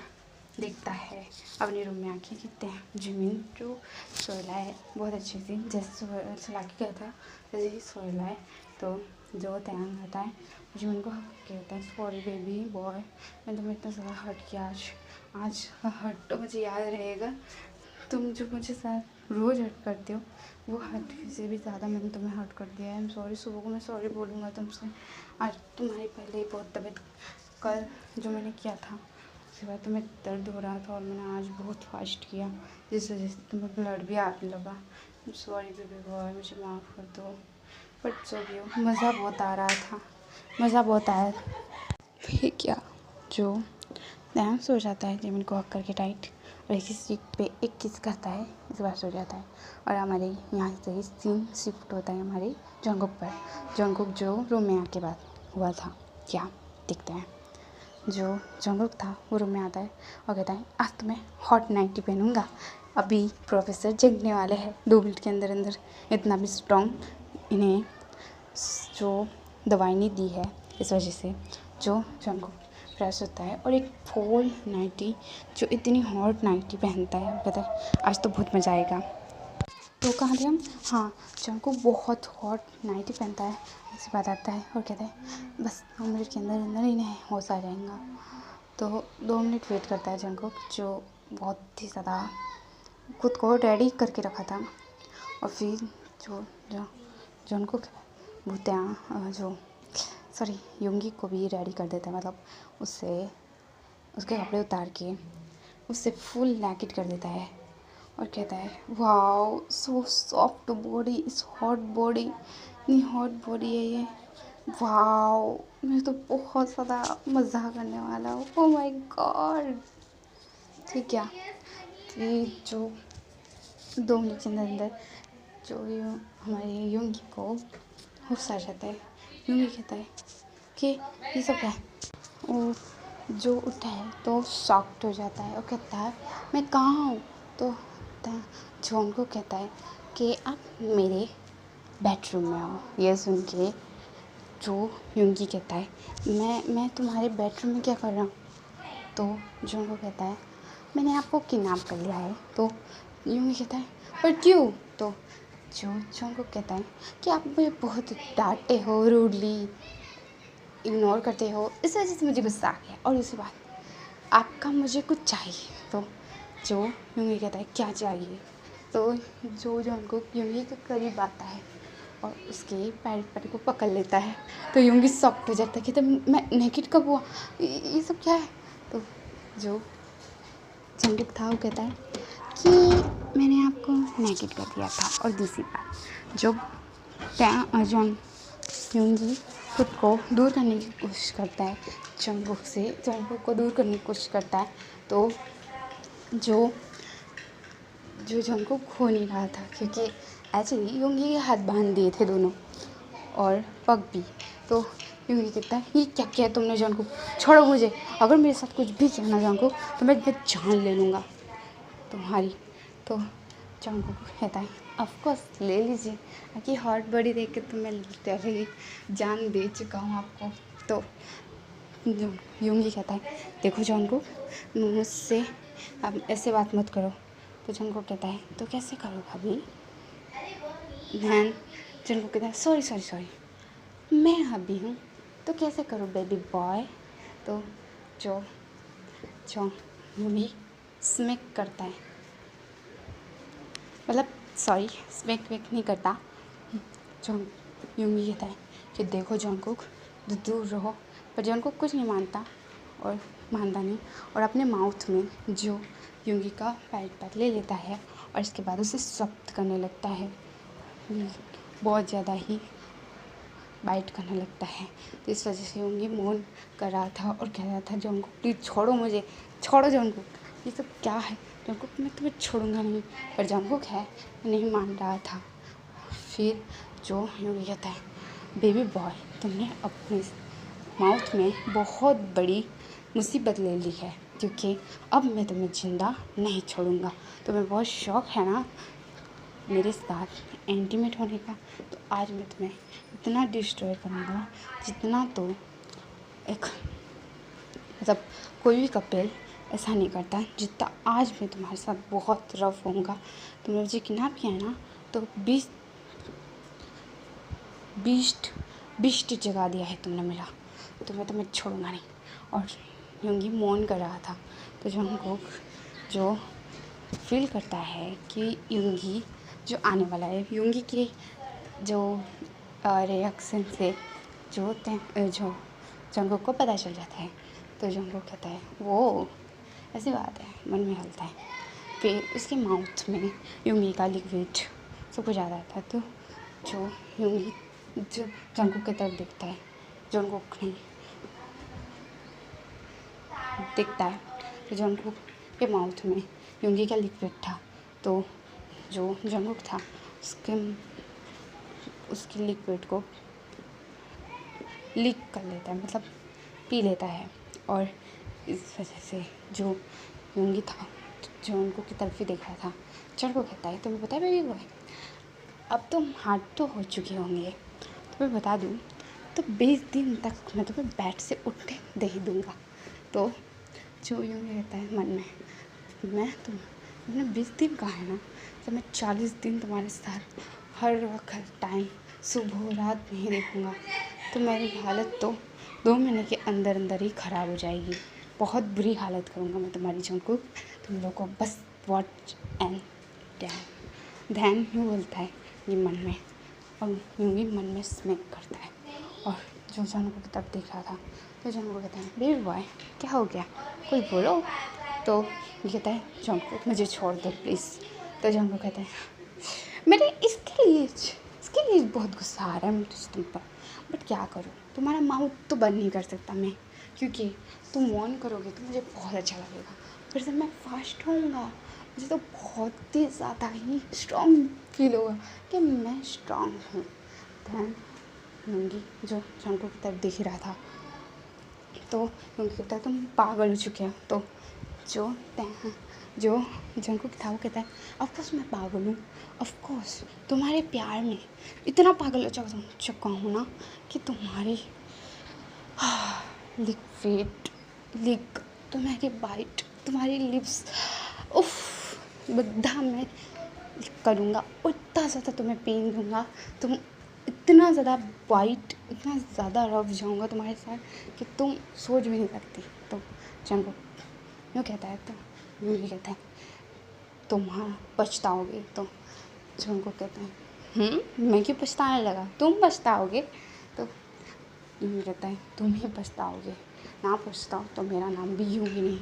देखता है अपने रूम में आके कि जिमिन जो सोया है बहुत अच्छे से, जैसे चला के गया था वैसे ही सोया है। तो जो टैंग आता है जिमिन को कहता है सॉरी बेबी बॉय, मैंने तुम्हें इतना ज़्यादा हर्ट किया, आज हर्ट तो मुझे याद रहेगा, तुम जो मुझे साथ रोज़ हर्ट करते हो वो हर्ट से भी ज़्यादा मैंने तुम्हें हर्ट कर दिया है। आई एम सॉरी, सुबह को मैं सॉरी बोलूँगा तुमसे, आज तुम्हारी पहले ही बहुत तबीयत, कल जो मैंने किया था उसके बाद तुम्हें दर्द हो रहा था और मैंने आज बहुत फास्ट किया जिस वजह से तुम्हें ब्लड भी आने लगा। सॉरी बेबी बॉय, मुझे माफ़ कर दो। बट जो भी हो मज़ा बहुत आ रहा था, मज़ा बहुत आया। फिर क्या जो टैंग सो जाता है जिमिन को हक करके टाइट और एक सीट पे एक किस करता है, इसके बाद सो जाता है। और हमारे यहाँ से ही सीन शिफ्ट होता है हमारे जंगकुक पर। जंगकुक जो रूम में आके बात हुआ था क्या देखते हैं। जो जंगकुक था वो रूम में आता है और कहता है आज तो मैं हॉट नाइटी पहनूंगा, अभी प्रोफेसर जगने वाले हैं 2 मिनट के अंदर अंदर, इतना भी स्ट्रॉन्ग इन्हें जो दवाई नहीं दी है, इस वजह से जो जंगकुक फ्रेश होता है और एक फुल नाइटी जो इतनी हॉट नाइटी पहनता है, कहता है आज तो बहुत मज़ा आएगा। तो कहाँ थे हम, हाँ जंगकुक बहुत हॉट नाइटी पहनता है, इसके बाद आता है और कहता है बस 2 मिनट के अंदर अंदर इन्हें होश आ जाएगा। तो 2 मिनट वेट करता है जंगकुक, जो बहुत ही ज़्यादा खुद को रेडी करके रखा था। और फिर जो जो जंगकुक भूतिया जो सॉरी योंगी को भी रेडी कर देता है, मतलब उससे उसके कपड़े उतार के उससे फुल नेकेड कर देता है और कहता है वाओ सो सॉफ्ट बॉडी, इस हॉट बॉडी, इतनी हॉट बॉडी है ये, वाओ मैं तो बहुत ज़्यादा मज़ा करने वाला हूँ, ओह माय गॉड। ठीक है, फिर जो 2 मिनट के अंदर जो हमारे योंगी को होश आ जाता है। योंगी कहता है कि ये सब क्या है। वो जो उठता है तो शॉक्ड हो जाता है और कहता है मैं कहाँ हूँ। तो जॉन को कहता है कि आप मेरे बेडरूम में आओ। ये सुन के जो योंगी कहता है मैं तुम्हारे बेडरूम में क्या कर रहा हूँ। तो जॉन को कहता है मैंने आपको किडनैप कर लिया है। तो योंगी कहता है पर क्यों। तो जॉन को कहता है कि आप मुझे बहुत डांटते हो, रूडली इग्नोर करते हो, इस वजह से मुझे गुस्सा आ गया और उसके बाद आपका मुझे कुछ चाहिए। तो जो योंगी कहता है क्या चाहिए। तो जो जॉन को योंगी के करीब आता है और उसके पैर को पकड़ लेता है। तो योंगी शॉक्ड हो जाता है कि तो मैं नेकेड कब हुआ, ये सब क्या है। तो जो जंगकुक था वो कहता है कि मैंने आपको नेकेड कर दिया था। और दूसरी बात जब जॉन योंगी खुद को दूर करने की कोशिश करता है, जंगकुक को दूर करने की कोशिश करता है, तो जो जंगकुक हो नहीं रहा था क्योंकि एक्चुअली योंगी के हाथ बांध दिए थे दोनों और पग भी। तो योंगी कहता है ये क्या किया तुमने जंगकुक, छोड़ो मुझे, अगर मेरे साथ कुछ भी किया ना जंगकुक तो मैं जान ले लूँगा तुम्हारी। तो जंगकुक कहता है ऑफ कोर्स ले लीजिए, कि हॉट बॉडी देख के तो मैं तेरी जान दे चुका हूँ आपको। तो योंगी कहता है देखो जंगकुक मुझसे अब ऐसे बात मत करो। तो जंगकुक कहता है तो कैसे करो भाभी। जंगकुक कहता है सॉरी मैं भाभी हूँ तो कैसे करो बेबी बॉय। तो जो योंगी स्मैक करता है, मतलब सॉरी स्मैक नहीं करता। जो योंगी कहता है कि देखो जंगकुक दूर रहो, पर जंगकुक कुछ नहीं मानता और अपने माउथ में जो योंगी का पैर ले लेता है और इसके बाद उसे सख्त करने लगता है, बहुत ज़्यादा ही बाइट करने लगता है। तो इस वजह से योंगी मौन कर रहा था और कह रहा था जंगकुक प्लीज़ छोड़ो मुझे, छोड़ो जंगकुक, ये सब क्या है जंगकुक, मैं तुम्हें छोड़ूंगा नहीं। पर जंगकुक है नहीं मान रहा था। फिर जो योंगी कहता है बेबी बॉय तुमने अपने माउथ में बहुत बड़ी मुसीबत ले ली है, क्योंकि अब मैं तुम्हें ज़िंदा नहीं छोड़ूंगा। तुम्हें बहुत शौक़ है ना मेरे साथ इंटीमेट होने का, तो आज मैं तुम्हें इतना डिस्ट्रॉय करूँगा जितना तो एक मतलब कोई भी कपल ऐसा नहीं करता जितना आज मैं तुम्हारे साथ बहुत रफ होऊंगा। तुमने मुझे किडनैप किया है ना, तो 20 जगा दिया है तुमने मेरा, तो मैं तुम्हें छोड़ूंगा नहीं। और योंगी मौन कर रहा था। तो जंगकुक जो फील करता है कि योंगी जो आने वाला है, योंगी के जो रिएक्शन से जो जंगकुक को पता चल जाता है। तो जंगकुक कहता है वो ऐसी बात है, मन में हलता है। फिर उसके माउथ में योंगी का लिक्विड सब कुछ आ जाता है। तो जो योंगी जो जंगकुक की तरफ देखता है, जंगकुक नहीं दिखता है। तो जंगकुक के माउथ में योंगी का लिक्विड था। तो जो जंगकुक था उसके लिक्विड को लीक कर लेता है, मतलब पी लेता है। और इस वजह से जो योंगी था जंगकुक की तरफ ही देख रहा था। जंगकुक कहता है तुम्हें पता है बेबी बॉय अब तुम हार्ड तो हो चुके होंगे, तुम्हें बता दूँ तो 20 दिन तक मैं तुम्हें बेड से उठने दे ही दूँगा। तो जो योंगी कहता है मन में तुमने 20 दिन कहा है ना, तो मैं 40 दिन तुम्हारे साथ हर वक्त हर टाइम सुबह रात नहीं देखूँगा, तो मेरी हालत तो 2 महीने के अंदर ही ख़राब हो जाएगी। बहुत बुरी हालत करूँगा मैं तुम्हारी जंगकुक। तुम लोग को बस वॉच एंड ध्यान यूँ बोलता है ये मन में, और यूँ ही मन में स्मैक करता है। और जो जंगकुक की तरफ देख रहा था तो जंगकुक कहता है बेबी बॉय क्या हो गया, कोई बोलो। तो ये कहता है जंगकुक मुझे छोड़ दो प्लीज़। तो जंगकुक कहता है मेरे इसके लिए बहुत गुस्सा आ रहा है मुझे तुम पर, बट क्या करूँ, तुम्हारा माउथ तो बंद नहीं कर सकता मैं, क्योंकि तुम वॉर्न करोगे तो मुझे बहुत अच्छा लगेगा, फिर से मैं फास्ट होऊंगा, मुझे तो बहुत ही ज़्यादा ही स्ट्रॉन्ग फील होगा कि मैं स्ट्रॉन्ग हूँ। ध्यान लूँगी जो जंगकुक की तरफ देख ही रहा था। तो उनके कहता है तुम पागल हो चुके हो। तो जो जंगकुक था वो कहता है ऑफकोर्स मैं पागल हूँ, ऑफकोर्स तुम्हारे प्यार में इतना पागल हो चुका हूँ ना कि तुम्हारी लिक तुम्हारी बाइट, तुम्हारी लिप्स, उफ बद्दा मैं करूँगा, उतना ज़्यादा तुम्हें पेन दूँगा, तुम इतना ज़्यादा वाइट, इतना ज़्यादा रफ जाऊँगा तुम्हारे साथ कि तुम सोच भी नहीं सकती। तो जंगकुक यूँ कहता है, तो यूँ भी कहता है तुम हाँ पछताओगे। तो जंगकुक कहता है मैं क्यों पछताने लगा, तुम पछताओगे। तो यूँ कहता है तुम ही पछताओगे, ना पछताओ तो मेरा नाम भी यूँ ही नहीं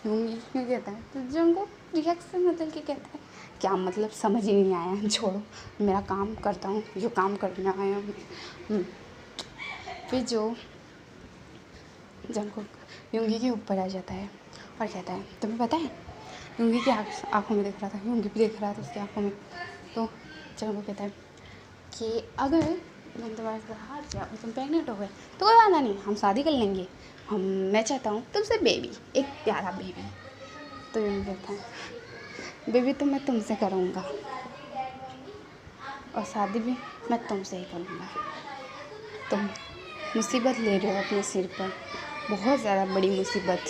यूँगी क्यों कहता है। तो जंगकुक रिएक्शन बदल के कहता है क्या मतलब, समझ ही नहीं आया, छोड़ो मेरा काम करता हूँ जो काम करने आया हूँ। फिर जो जंगकुक यूँगी के ऊपर आ जाता है और कहता है तुम्हें पता है, यूँगी की आँखों में देख रहा था, यूँगी भी देख रहा था उसकी आँखों में। तो जंगकुक कहता है कि अगर मैंने तुम्हारे साथ हार गया और तुम प्रेग्नेंट हो गए तो कोई वादा नहीं, हम शादी कर लेंगे, मैं चाहता हूँ तुमसे बेबी, एक प्यारा बेबी। तो यूँगी कहता है बेबी तो मैं तुमसे करूँगा और शादी भी मैं तुमसे ही करूँगा, तुम मुसीबत ले रहे हो अपने सिर पर, बहुत ज़्यादा बड़ी मुसीबत,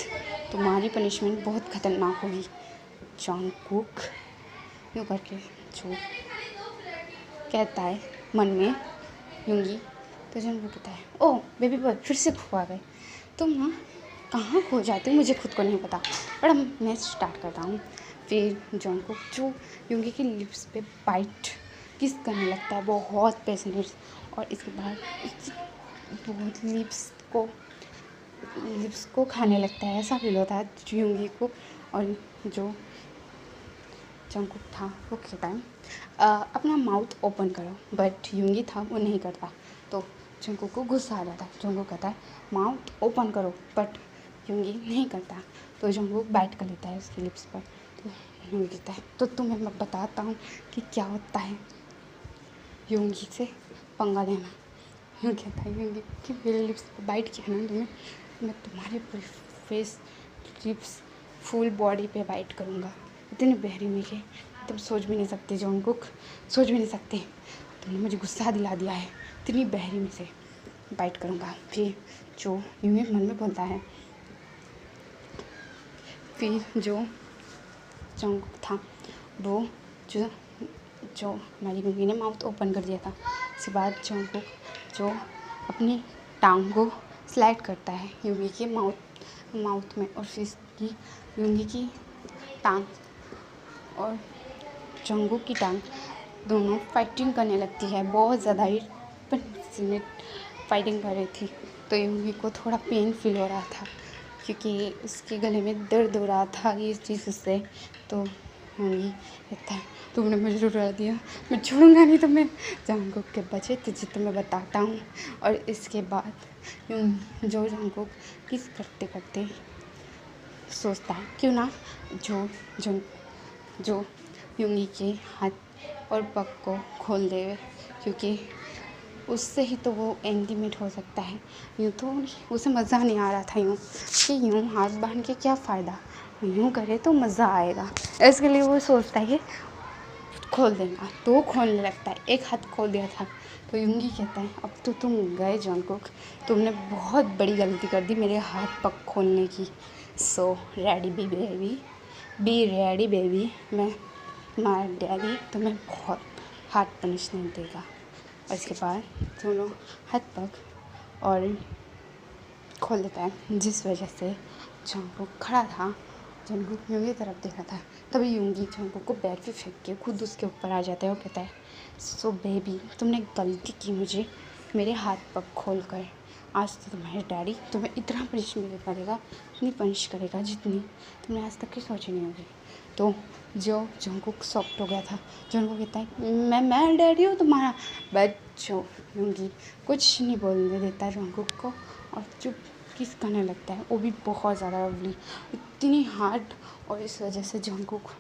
तुम्हारी पनिशमेंट बहुत ख़तरनाक होगी। जंगकुक यूँ करके जो कहता है मन में यूँगी। तो जंगकुक कहता है ओह बेबी बॉय फिर से खो गए, तुम ना कहाँ खो जाते हो मुझे खुद को नहीं पता, बड़ा मैं स्टार्ट करता हूँ। फिर जंगकुक जो यूँगी की लिप्स पे बाइट किस करने लगता है बहुत पैशनेट, और इसके बाद बहुत लिप्स को खाने लगता है, ऐसा फील होता है यूँगी को। और जो जंगकुक था वो कहता है अपना माउथ ओपन करो, बट यूँगी था वो नहीं करता। तो जंगकुक को गुस्सा आ जाता है, जंगकुक कहता है माउथ ओपन करो, बट यूँगी नहीं करता। तो जंगकुक बाइट कर लेता है उसकी लिप्स पर। तो यूँगी कहता है तो तुम्हें मैं बताता हूँ कि क्या होता है यूँगी से पंगा लेना। यूँ कहता है यूँगी कि मेरे लिप्स पर बाइट किया ना तुम्हें, मैं तुम्हारे पूरे फेस लिप्स फुल बॉडी पे बाइट करूँगा, इतनी बहरी में कि तुम सोच भी नहीं सकते जंगकुक, सोच भी नहीं सकते, तुमने मुझे गुस्सा दिला दिया है, इतनी बहरी में से बाइट करूँगा। फिर जो यूँ ही मन में बोलता है, फिर जो जंगकुक था वो जो हमारी यूँगी ने माउथ ओपन कर दिया था, उसके बाद जंगकुक जो अपनी टांग को स्लाइड करता है यूँगी के माउथ में, और फिर यूँगी की टांग और जंगकुक की टांग दोनों फाइटिंग करने लगती है, बहुत ज़्यादा ही पैशनेट फाइटिंग कर रही थी। तो यूँगी को थोड़ा पेन फील हो रहा था क्योंकि उसके गले में दर्द हो रहा था इस चीज़ से। तो यूँगी कहता है तुमने मुझे रुला दिया, मैं छोड़ूंगा नहीं तुम्हें, जंगकुक के बच्चे तुझे तो मैं बताता हूँ। और इसके बाद जो जंगकुक किस करते करते सोचता है क्यों ना जो यूँगी के हाथ और पग को खोल दे, क्योंकि उससे ही तो वो इंटीमेट हो सकता है। यूँ तो उसे मज़ा नहीं आ रहा था यूँ कि यूँ हाथ बांध के क्या फ़ायदा, यूँ करे तो मज़ा आएगा, इसके लिए वो सोचता है कि खोल देगा। तो वो खोलने लगता है, एक हाथ खोल दिया था। तो यूँगी कहता है अब तो तुम गए जंगकुक, तुमने बहुत बड़ी गलती कर दी मेरे हाथ पग खोलने की। So ready be ready baby, मैं तुम्हारा डैडी तुम्हें बहुत हार्ड पनिशमेंट देगा। और इसके बाद दोनों हाथ पग और खोल देता है, जिस वजह से जंगकुक खड़ा था। जंगकुक यूंगी तरफ देख रहा था, तभी यूंगी जंगकुक को बैग पे फेंक के खुद उसके ऊपर आ जाता है और कहता है, सो बेबी तुमने गलती की मुझे मेरे हाथ पग खोल कर। आज तो तुम्हारे डैडी तुम्हें इतना पनिशमेंट करेगा, इतनी पनिश करेगा जितनी तुमने आज तक की सोची नहीं होगी। तो जो जंगकुक सॉफ्ट हो गया था, जंगकुक कहता है मैं डैडी हूँ तुम्हारा। बट जो यूंगी कुछ नहीं बोलने देता जंगकुक को और चुप किस करने लगता है, वो भी बहुत ज़्यादा लवली, इतनी हार्ड। और इस वजह से जंगकुक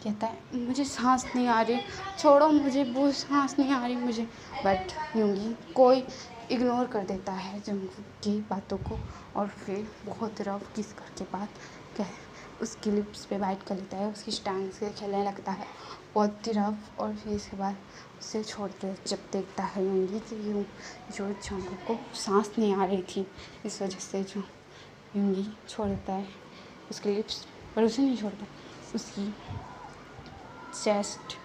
कहता है मुझे सांस नहीं आ रही, छोड़ो मुझे, वो सांस नहीं आ रही मुझे। बट यूंगी कोई इग्नोर कर देता है जंगकुक की बातों को और फिर बहुत रफ किस करके बात कह उसकी लिप्स पे बाइट कर लेता है, उसकी टांग से खेलने लगता है बहुत ही रफ। और फिर इसके बाद उसे छोड़ते जब देखता है यूंगी कि जो जंगकुक को सांस नहीं आ रही थी, इस वजह से जो यूंगी छोड़ देता है उसके लिप्स, पर उसे नहीं छोड़ता, उसकी चेस्ट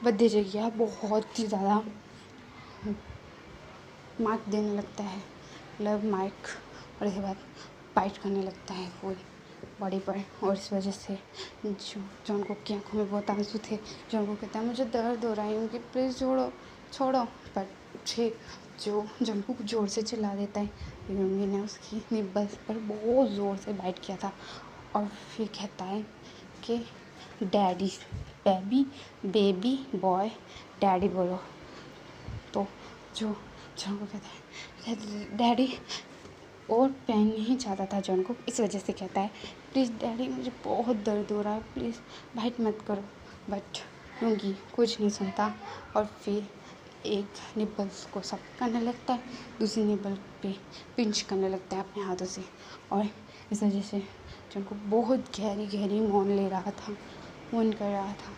बद्दे जगह बहुत ही ज़्यादा मार्क देने लगता है, लव मार्क। और इसके बाद बाइट करने लगता है फुल बॉडी पर। और इस वजह से जो जंगकुक की आंखों में बहुत आंसू थे। जंगकुक कहता है मुझे दर्द हो रहा है कि प्लीज़ छोड़ो छोड़ो। पर फिर जो जंगकुक ज़ोर से चिल्ला देता है, यूंगी ने उसकी निब्बस पर बहुत ज़ोर से बाइट किया था। और फिर कहता है कि daddy baby baby boy daddy बोलो। तो जो जंगकुक कहता है डैडी, और पेन नहीं चाहता था जंगकुक, इस वजह से कहता है प्लीज़ डैडी मुझे बहुत दर्द हो रहा है, प्लीज़ बाइट मत करो। बट यूंगी कुछ नहीं सुनता और फिर एक निब्बल्स को सब करने लगता है, दूसरी निब्बल पे पिंच करने लगता है अपने हाथों से। और इस वजह से जंगकुक बहुत गहरी गहरी मौन ले रहा था, मौन कर रहा था,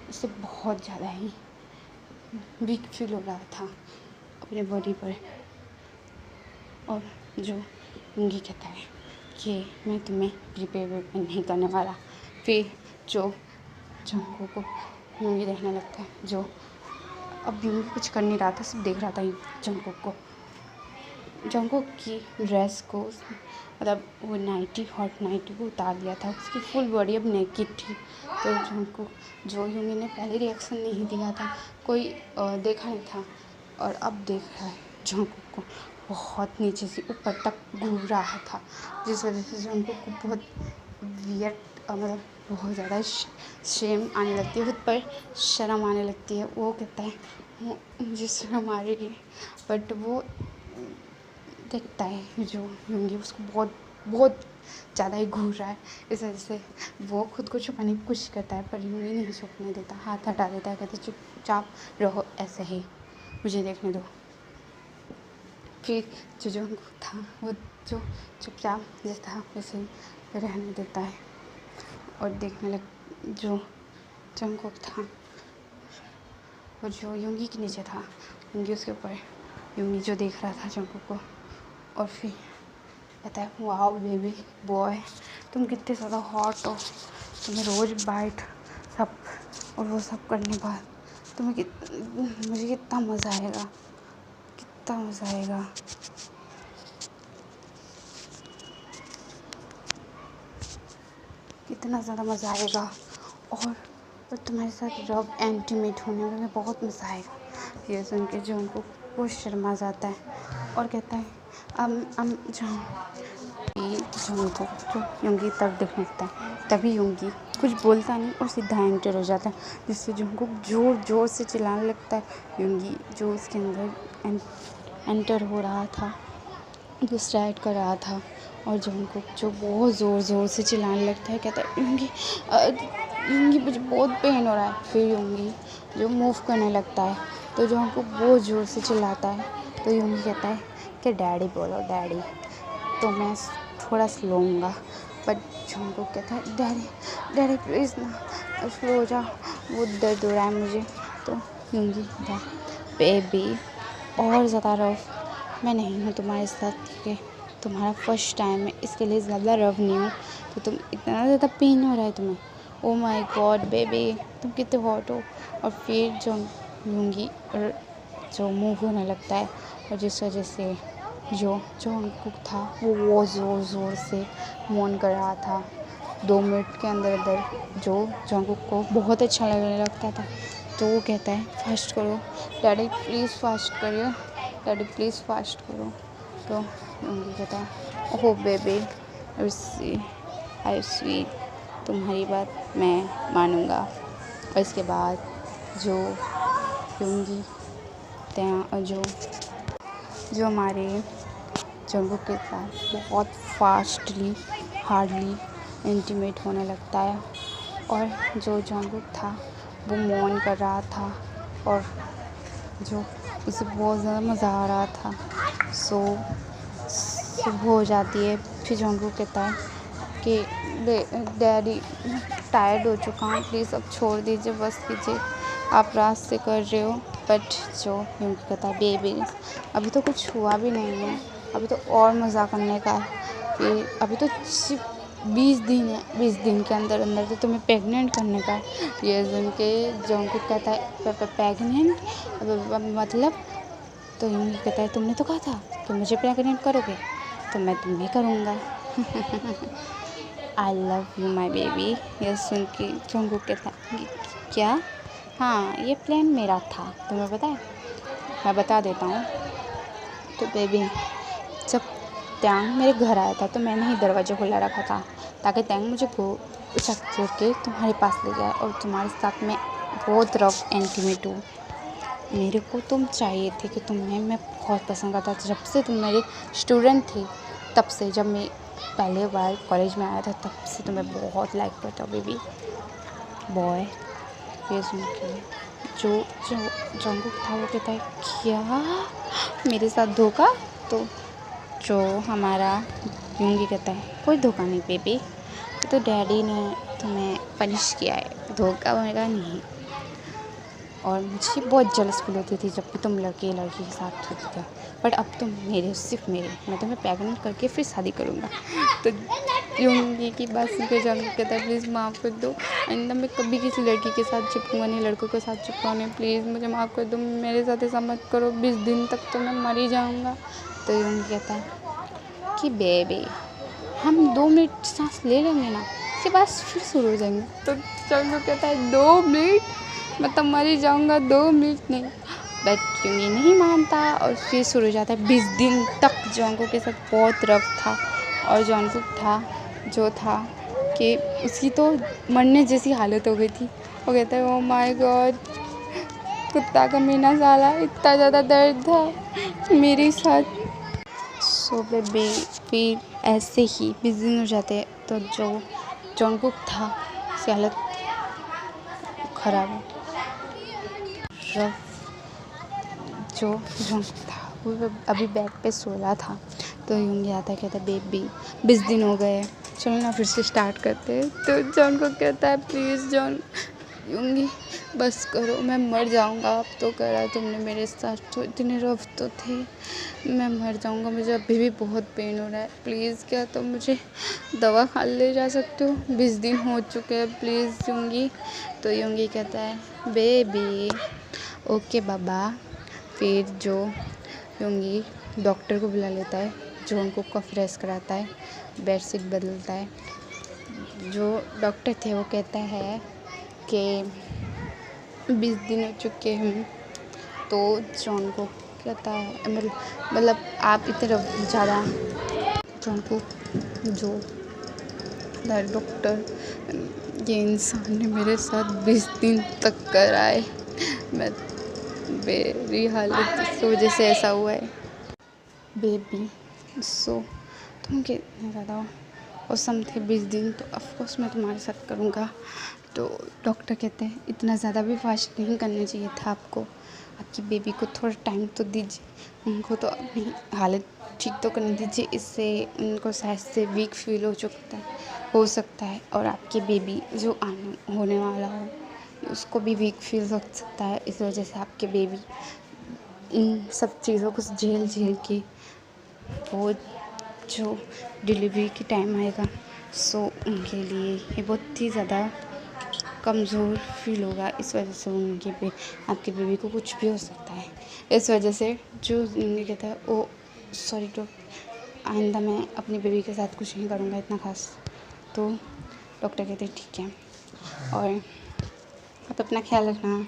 उससे बहुत ज़्यादा ही वीक फील हो रहा था अपने बॉडी पर। और जो यूंगी कहता है कि मैं तुम्हें प्रिपेयर नहीं करने वाला। फिर जो जंगकुक को यूंगी देखने लगता है, जो अब यूंगी कुछ कर नहीं रहा था, सिर्फ देख रहा था जंगकुक को। जंगकुक की ड्रेस को मतलब वो नाइटी, हॉट नाइटी को उतार दिया था, उसकी फुल बॉडी अब नेकेड थी। तो जंगकुक जो यूंगी ने पहले रिएक्शन नहीं दिया था, कोई देखा नहीं था, और अब देख रहा है जंगकुक को बहुत नीचे से ऊपर तक घूम रहा था, जिस वजह से जंगकुक को बहुत वियर्ड मतलब बहुत ज़्यादा शेम आने लगती है, खुद पर शर्म आने लगती है। वो कहता है मुझे शर्म आ रही है। बट वो देखता है जो यूंगी उसको बहुत बहुत ज़्यादा ही घूर रहा है, इस वजह से वो खुद को छुपाने की कोशिश करता है, पर यूंगी नहीं छुपने देता, हाथ हटा देता है, कहते चुपचाप रहो ऐसे ही, मुझे देखने दो। फिर जो जंगकुक था वो जो चुपचाप जैसा था वैसे ही रहने देता है और देखने लग जो जंगकुक था और जो यूंगी के नीचे था, यूंगी उसके ऊपर, यूंगी जो देख रहा था जंगकुक को। और फिर कहता है वाओ बेबी बॉय, तुम कितने ज़्यादा हॉट हो, तुम्हें रोज़ बाइट सब और वो सब करने के बाद मुझे कितना मज़ा आएगा, कितना मज़ा आएगा। कितना ज़्यादा मज़ा आएगा और तुम्हारे साथ रब इंटीमेट होने में बहुत मज़ा आएगा। ये सुन के जो उनको बहुत शर्मा जाता है और कहता है जंगकुक जो यूंगी तब देखने लगता है, तभी यूंगी कुछ बोलता नहीं और सीधा एंटर हो जाता है, जिससे जंगकुक ज़ोर ज़ोर से चिल्लाने लगता है। यूंगी जो उसके अंदर एंटर हो रहा था, जो स्टार्ट कर रहा था, और जंगकुक जो बहुत ज़ोर ज़ोर से चिल्लाने लगता है, कहता है यूंगी मुझे बहुत पेन हो रहा है। फिर यूंगी जो मूव करने लगता है तो जंगकुक बहुत ज़ोर से चिल्लाता है, तो यूंगी कहता है कि डैडी बोलो डैडी, तो मैं थोड़ा स्लो लूँगा। बट जंगकुक कहता है डैडी प्लीज़ ना स्लो हो जाओ, बहुत दर्द हो रहा है मुझे। तो यूंगी कहता है बेबी और ज़्यादा रफ मैं नहीं हूँ तुम्हारे साथ, कि तुम्हारा फर्स्ट टाइम है, इसके लिए ज़्यादा रफ नहीं हूँ, तो तुम इतना ज़्यादा पेन हो रहा है तुम्हें। ओ माय गॉड बेबी तुम कितने हॉट हो। और फिर जो यूंगी जो मूव होने लगता है और जिस वजह से जो जॉनकुक था वो बहुत ज़ोर ज़ोर से मौन कर रहा था। 2 मिनट के अंदर अंदर जो जॉनकुक को बहुत अच्छा लगने लगता था, तो वो कहता है फास्ट करो डैडी प्लीज़ फास्ट करिए, डैडी प्लीज़ फास्ट करो। तो उनकी कहता है ओह बेबी आई स्वीट, तुम्हारी बात मैं मानूंगा। और इसके बाद जो योंगी जो हमारे जंगों के साथ बहुत फास्टली हार्डली इंटीमेट होने लगता है। और जो जंगुक था वो मौन कर रहा था और जो उसे बहुत ज़्यादा मज़ा आ रहा था। सुबह हो जाती है। फिर जंगुक कहता है कि डैडी टायर्ड हो चुका हूँ, प्लीज़ अब छोड़ दीजिए, बस कीजिए, आप रात से कर रहे हो। बट जो योंगी कहता है बेबी अभी तो कुछ हुआ भी नहीं है, अभी तो और मज़ा करने का है, कि अभी तो सिर्फ 20 दिन है, 20 दिन के अंदर अंदर तो तुम्हें प्रेग्नेंट करने का है। ये सुन के जंगकुक कहता है प्रेग्नेंट मतलब? तो योंगी कहता है तुमने तो कहा था कि मुझे प्रेग्नेंट करोगे, तो मैं तुम्हें करूँगा। I love you my baby. ये सुन के जंगकुक कहता है क्या? हाँ, ये प्लान मेरा था, तुम्हें पता है? मैं बता देता हूँ। तो बेबी जब त्यांग मेरे घर आया था तो मैंने ही दरवाज़ा खुला रखा था ताकि त्यांग मुझे उछक के तुम्हारे पास ले जाए और तुम्हारे साथ में बहुत रफ इंटीमेट हूँ। मेरे को तुम चाहिए थे कि तुम्हें मैं बहुत पसंद करता था, जब से तुम मेरे स्टूडेंट थे, तब से जब मैं पहले बार कॉलेज में आया था तब से तुम्हें बहुत लाइक करता हूँ बेबी बॉय। ये सुन के जो जंगकुक था वो कहता है क्या मेरे साथ धोखा? तो जो हमारा योंगी कहता है कोई धोखा नहीं बेबी, तो डैडी ने तुम्हें पनिश किया है, धोखा वगैरह नहीं। और मुझे बहुत जलस फील होती थी जब भी तुम लड़के लड़की के साथ होते थे, बट अब तुम मेरे सिर्फ मेरे, मैं तुम्हें प्रेग्नेंट करके फिर शादी करूँगा। तो योंगी की बात सुनकर जंगकुक कहता है प्लीज़ माफ़ कर दो, आइंदा मैं कभी किसी लड़की के साथ चिपकूँगा नहीं, लड़कों के साथ चिपकाऊँ नहीं, प्लीज़ मुझे माफ़ कर दो, मेरे साथ ऐसा मत करो, 20 दिन तक तो मैं मर ही जाऊँगा। तो योंगी कहता है कि बेबी हम 2 मिनट सांस ले लेंगे ना, उसके बाद फिर शुरू हो जाएंगे। तो जंगकुक कहता है 2 मिनट मैं तो मर ही जाऊँगा, 2 मिनट नहीं। बट योंगी नहीं मानता और फिर शुरू हो जाता है। 20 दिन तक जंगकुक के साथ बहुत रफ था और जंगकुक था कि उसकी तो मरने जैसी हालत हो गई थी। वो कहता है ओ माय गॉड, कुत्ता का मीना साला, इतना ज़्यादा दर्द था मेरे साथ। सो बेबी फिर ऐसे ही 20 दिन हो जाते तो जो जंगकुक था उसकी हालत ख़राब रफ। जो जंगकुक था वो अभी बेड पे सोया था। तो योंगी आता है कहता है बेबी 20 दिन हो गए, चलो ना फिर से स्टार्ट करते हैं। तो जंगकुक कहता है प्लीज़ योंगी बस करो, मैं मर जाऊंगा, अब तो करा तुमने मेरे साथ, तो इतने रफ तो थे, मैं मर जाऊंगा, मुझे अभी भी बहुत पेन हो रहा है, प्लीज़ क्या तुम मुझे दवा खा ले जा सकते हो? 20 दिन हो चुके हैं, प्लीज़ योंगी। तो योंगी कहता है बेबी ओके बाबा। फिर जो योंगी डॉक्टर को बुला लेता है, जो उनको को फ्रेश कराता है, बेडशीट बदलता है। जो डॉक्टर थे वो कहता है कि 20 दिन हो चुके हैं। तो जॉन को कहता है मतलब आप इतना ज़्यादा जॉन को जो डॉक्टर ये इंसान ने मेरे साथ 20 दिन तक कराए, मैं मेरी हालत इस वजह से ऐसा हुआ है बेबी। सो तुम कितने ज़्यादा औसम थे 20 दिन, तो ऑफकोर्स मैं तुम्हारे साथ करूँगा। तो डॉक्टर कहते हैं इतना ज़्यादा भी फास्ट नहीं करना चाहिए था आपको, आपकी बेबी को थोड़ा टाइम तो दीजिए, उनको तो अपनी हालत ठीक तो करने दीजिए, इससे उनको शायद से वीक फील हो सकता है और आपकी बेबी जो होने वाला हो उसको भी वीक फील हो सकता है। इस वजह से आपके बेबी इन सब चीज़ों को झेल के वो जो डिलीवरी के टाइम आएगा सो उनके लिए ये बहुत ही ज़्यादा कमज़ोर फील होगा। इस वजह से आपके बेबी को कुछ भी हो सकता है। इस वजह से जो कहता है वो सॉरी टू, आइंदा मैं अपनी बेबी के साथ कुछ नहीं करूँगा इतना खास। तो डॉक्टर कहते ठीक है और आप अपना ख्याल रखना।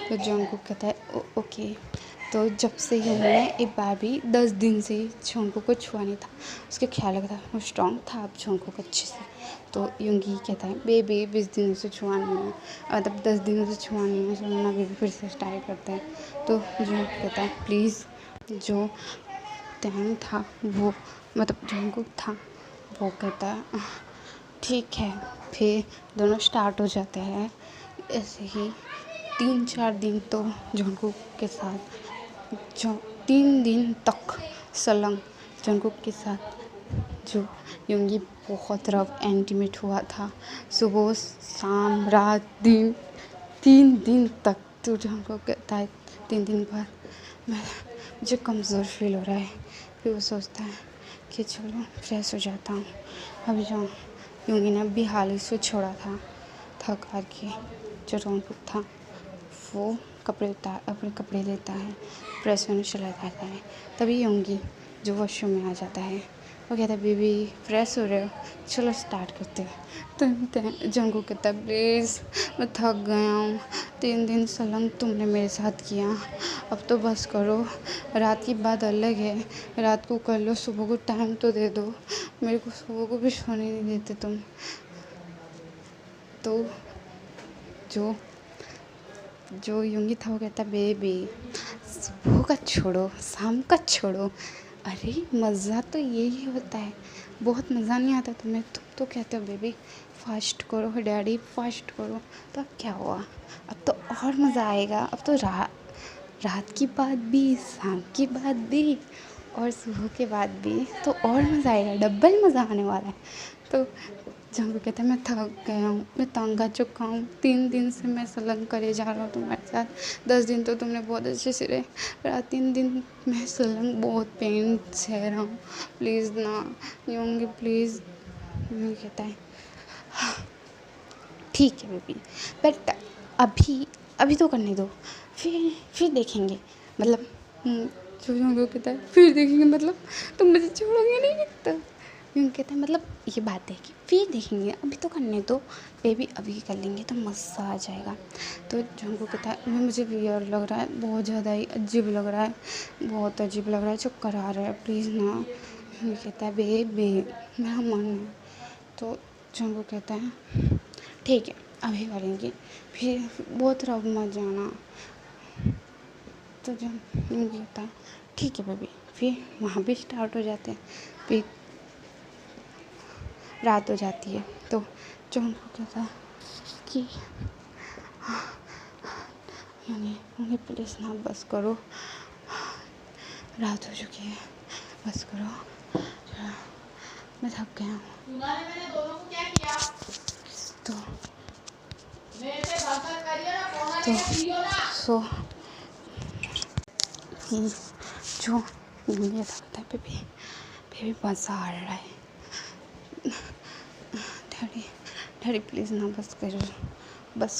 तो जंगकुक कहता है ओके। तो जब से ही उन्होंने एक बार भी 10 दिन से जंगकुक को छुआ नहीं था, उसके ख्याल रखा था, वो स्ट्रॉन्ग था अब जंगकुक अच्छे से। तो युंगी कहता है बेबी 20 दिनों से छुआ नहीं है, मतलब 10 दिनों से छुआ नहीं है, चलो ना बेबी फिर से स्टार्ट करते हैं। तो जंगकुक कहता है प्लीज़, जो टैंग था वो, मतलब जंगकुक था वो कहता है ठीक है। फिर दोनों स्टार्ट हो जाते हैं। ऐसे ही 3-4 दिन तो जंगकुक के साथ, जो 3 दिन तक सलंग जंगकुक के साथ जो युंगी बहुत रफ इंटीमेट हुआ था, सुबह शाम रात दिन, 3 दिन तक। तो जंगकुक कहता है 3 दिन बाद मुझे कमज़ोर फील हो रहा है। फिर वो सोचता है कि चलो फ्रेश हो जाता हूँ। अभी जो युंगी ने अभी हाल ही से छोड़ा था थक हार के, जो जंगकुक था वो अपने कपड़े लेता है, प्रेस होने चला जाता है। तभी युंगी जो वॉशरूम में आ जाता है, वो कहता है बेबी फ्रेश हो रहे हो, चलो स्टार्ट करते हैं। तो जंगकुक कहता है प्लीज़ मैं थक गया हूँ, 3 दिन सलंग तुमने मेरे साथ किया, अब तो बस करो। रात की बात अलग है, रात को कर लो, सुबह को टाइम तो दे दो, मेरे को सुबह को भी सोने नहीं देते तुम। तो जो युंगी था वो कहता बेबी सुबह का छोड़ो, शाम का छोड़ो, अरे मज़ा तो यही होता है, बहुत मज़ा नहीं आता तुम्हें? तुम तो कहते हो बेबी फास्ट करो, डैडी फास्ट करो, तो अब क्या हुआ? अब तो और मज़ा आएगा। अब तो रात की बात भी, शाम की बात भी और सुबह के बाद भी, तो और मज़ा आएगा, डबल मज़ा आने वाला है। तो जंगकुक कहता है मैं थक गया हूँ, मैं तंग आ चुका हूँ, 3 दिन से मैं सलंग करे जा रहा हूँ तुम्हारे साथ। 10 दिन तो तुमने बहुत अच्छे से रहे, पर 3 दिन मैं सलंग बहुत पेन सह रहा हूँ, प्लीज़ ना युंगी प्लीज़। युंगी कहता है ठीक है बेबी, बट अभी तो करने दो, फिर देखेंगे। मतलब जो जंगकुक कहता है फिर देखेंगे, मतलब तुम मुझे छोड़ोगे नहीं? तो यूँ कहता है मतलब ये बात है कि फिर देखेंगे, अभी तो करने दो बेबी, अभी कर लेंगे तो मज़ा आ जाएगा। तो जंगकुक कहता है मुझे वियर लग रहा है, बहुत ज़्यादा ही अजीब लग रहा है, बहुत अजीब लग रहा है, चक्कर आ रहा है, प्लीज़ ना। यूँ कहता है बेबी मेरा मन है। तो जंगकुक कहता है ठीक है अभी करेंगे, फिर बहुत रब मत जाना। तो जब यूँ कहता है ठीक है बेबी, फिर वहाँ भी स्टार्ट हो जाते हैं। फिर रात हो जाती है। तो जंगकुक कहता है कि यानी प्लीज़ ना बस करो, रात हो चुकी है, बस करो, मैं थक गया हूँ। तो सो जो ये था बेबी मज़ा आ रहा है, डैडी प्लीज़ ना बस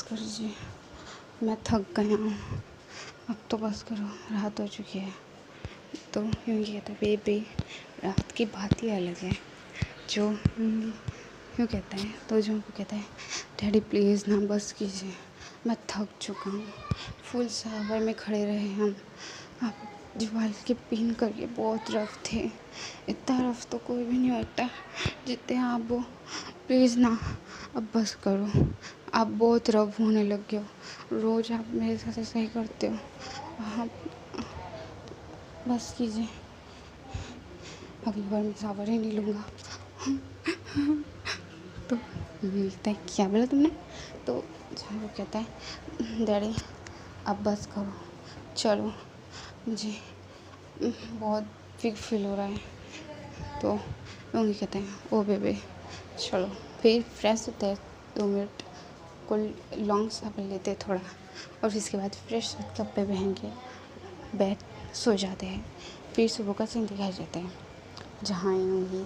करो, मैं थक गया हूँ, अब तो बस करो, रात हो चुकी है। तो यूँ कहता है बेबी रात की बात ही अलग है। जो यूँ कहता है तो जो कहता है डैडी प्लीज़ ना बस कीजिए, मैं थक चुका हूँ, फुल सावर में खड़े रहे हम, आप दीवार के पिन करके बहुत रफ थे, इतना रफ तो कोई भी नहीं होता जितने आप हो, प्लीज़ ना अब बस करो, आप बहुत रफ होने लग गए हो, रोज़ आप मेरे साथ ऐसा ही करते हो, आप बस कीजिए, अगली बार मैं सावर ही नहीं लूँगा। तो मिलता है क्या बोला तुमने? तो वो कहता है डैडी अब बस करो, चलो मुझे बहुत वीक फील हो रहा है। तो लूँगी कहते हैं ओ बेबी चलो, फिर फ्रेश होते हैं, 2 मिनट को लॉन्ग सावर लेते हैं थोड़ा, और फिर इसके बाद फ्रेश कपड़े पहन के बैठ सो जाते हैं। फिर सुबह का सीन दिखाई जाता है, जहाँ यूँगी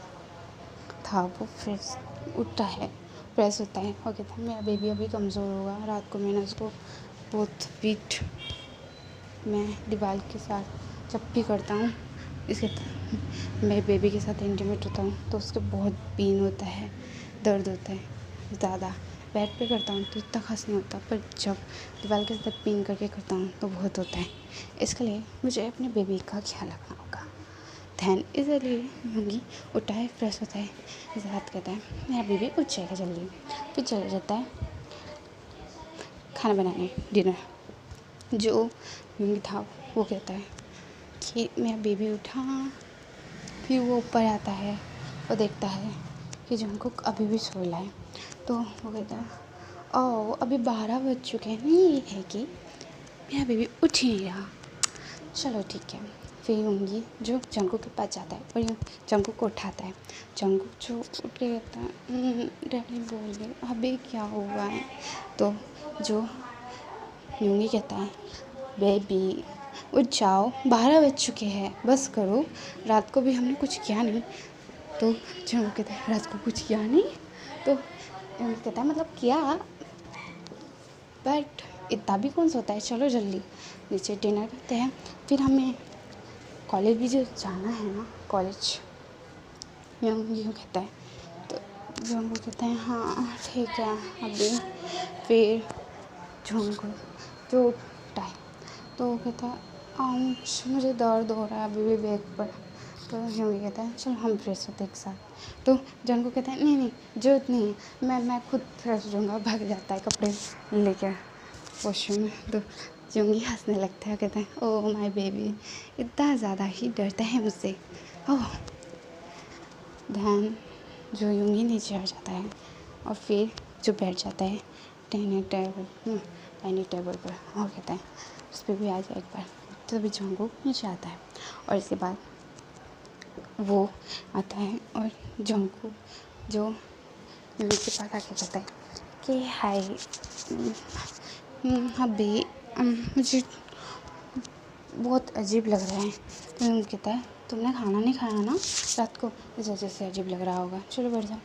था वो फ्रेश उठता है, फ्रेश होता है और कहता है मेरा बेबी अभी कमज़ोर होगा, रात को मैंने उसको बहुत वीट मैं दीवार के साथ जब भी करता हूँ इसके मैं बेबी के साथ इंटीमेट होता हूँ तो उसको बहुत पेन होता है, दर्द होता है ज़्यादा। बेड पे करता हूँ तो इतना खास नहीं होता, पर जब दीवार के साथ पिन करके करता हूँ तो बहुत होता है। इसके लिए मुझे अपने बेबी का ख्याल रखना होगा। ध्यान इसलिए होंगी उठता है, फ्रेश होता है, इस हाथ कहता है मेरा बेबी उठ जाएगा जल्दी, फिर चला जाता है खाना बनाने, डिनर। जो होंगी था वो कहता है कि मेरा बेबी उठा, फिर वो ऊपर आता है और देखता है कि जंगकुक अभी भी सो रहा है। तो वो कहता है ओ अभी 12 बज चुके हैं, नहीं ये है कि मेरा बेबी उठ ही नहीं रहा, चलो ठीक है। फिर होंगी जो जंगकुक के पास जाता है और यूँ जंगकुक को उठाता है। जंगकुक जो उठ के कहता है डैडी बोले अभी क्या हुआ है। तो जो यूँगी कहता है बेबी उठ जाओ, 12 बज चुके हैं, बस करो, रात को भी हमने कुछ किया नहीं। तो जंगकुक कहता है रात को कुछ किया नहीं। तो यूँगी कहता है मतलब किया, बट इतना भी कौन सोता है, चलो जल्दी नीचे डिनर करते हैं, फिर हमें कॉलेज भी जो जाना है ना, कॉलेज। यूँ कहता है तो जंगकुक कहता है हाँ ठीक है अभी। फिर जंगकुक जो उठता है तो वो कहता है मुझे दर्द हो रहा है अभी भी बैक पर। तो यूँगी कहता है चलो हम फ्रेश होते एक साथ। तो जंगकुक कहता है नहीं जरूरत नहीं है, मैं खुद फ्रेश हो जाऊँगा। भाग जाता है कपड़े लेकर वॉशरूम में। तो यूँगी हंसने लगता है, कहता है ओह माय बेबी इतना ज़्यादा ही डरता है मुझसे। ओह ध्यान जो यूँगी नीचे आ जाता है और फिर जो बैठ जाता है डाइनिंग टेबल पर और कहता है उस पर भी आ जाए एक बार। तभी जंगकुक नीचे आता है और इसके बाद वो आता है और जंगकुक जो यूँगी के पास आके कहता है कि हाय अभी मुझे बहुत अजीब लग रहा है। तो यूँगी कहता है तुमने खाना नहीं खाया ना रात को, इस वजह से अजीब लग रहा होगा, चलो बैठ जाओ।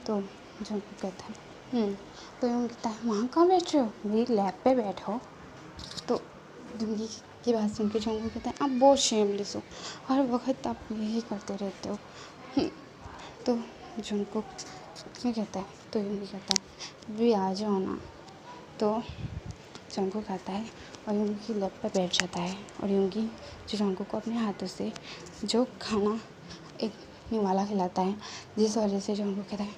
तो जंगकुक कहता है तो यूँगी कहता है वहाँ कहाँ बैठ रहे हो, मेरी लैब पे बैठो। तो यूँगी की बात सुन के जंगकुक कहता है आप बहुत शेमलेस हो, हर वक्त आप यही करते रहते हो। तो जंगकुक क्या कहता है तो यूँगी कहता है भी आ जाओ ना। तो जंगकुक आता है और यूँगी की लैब पर बैठ जाता है और यूँगी जो जंगकुक को अपने हाथों से जो खाना एक निवाला खिलाता है, जिस वजह से जंगकुक कहता है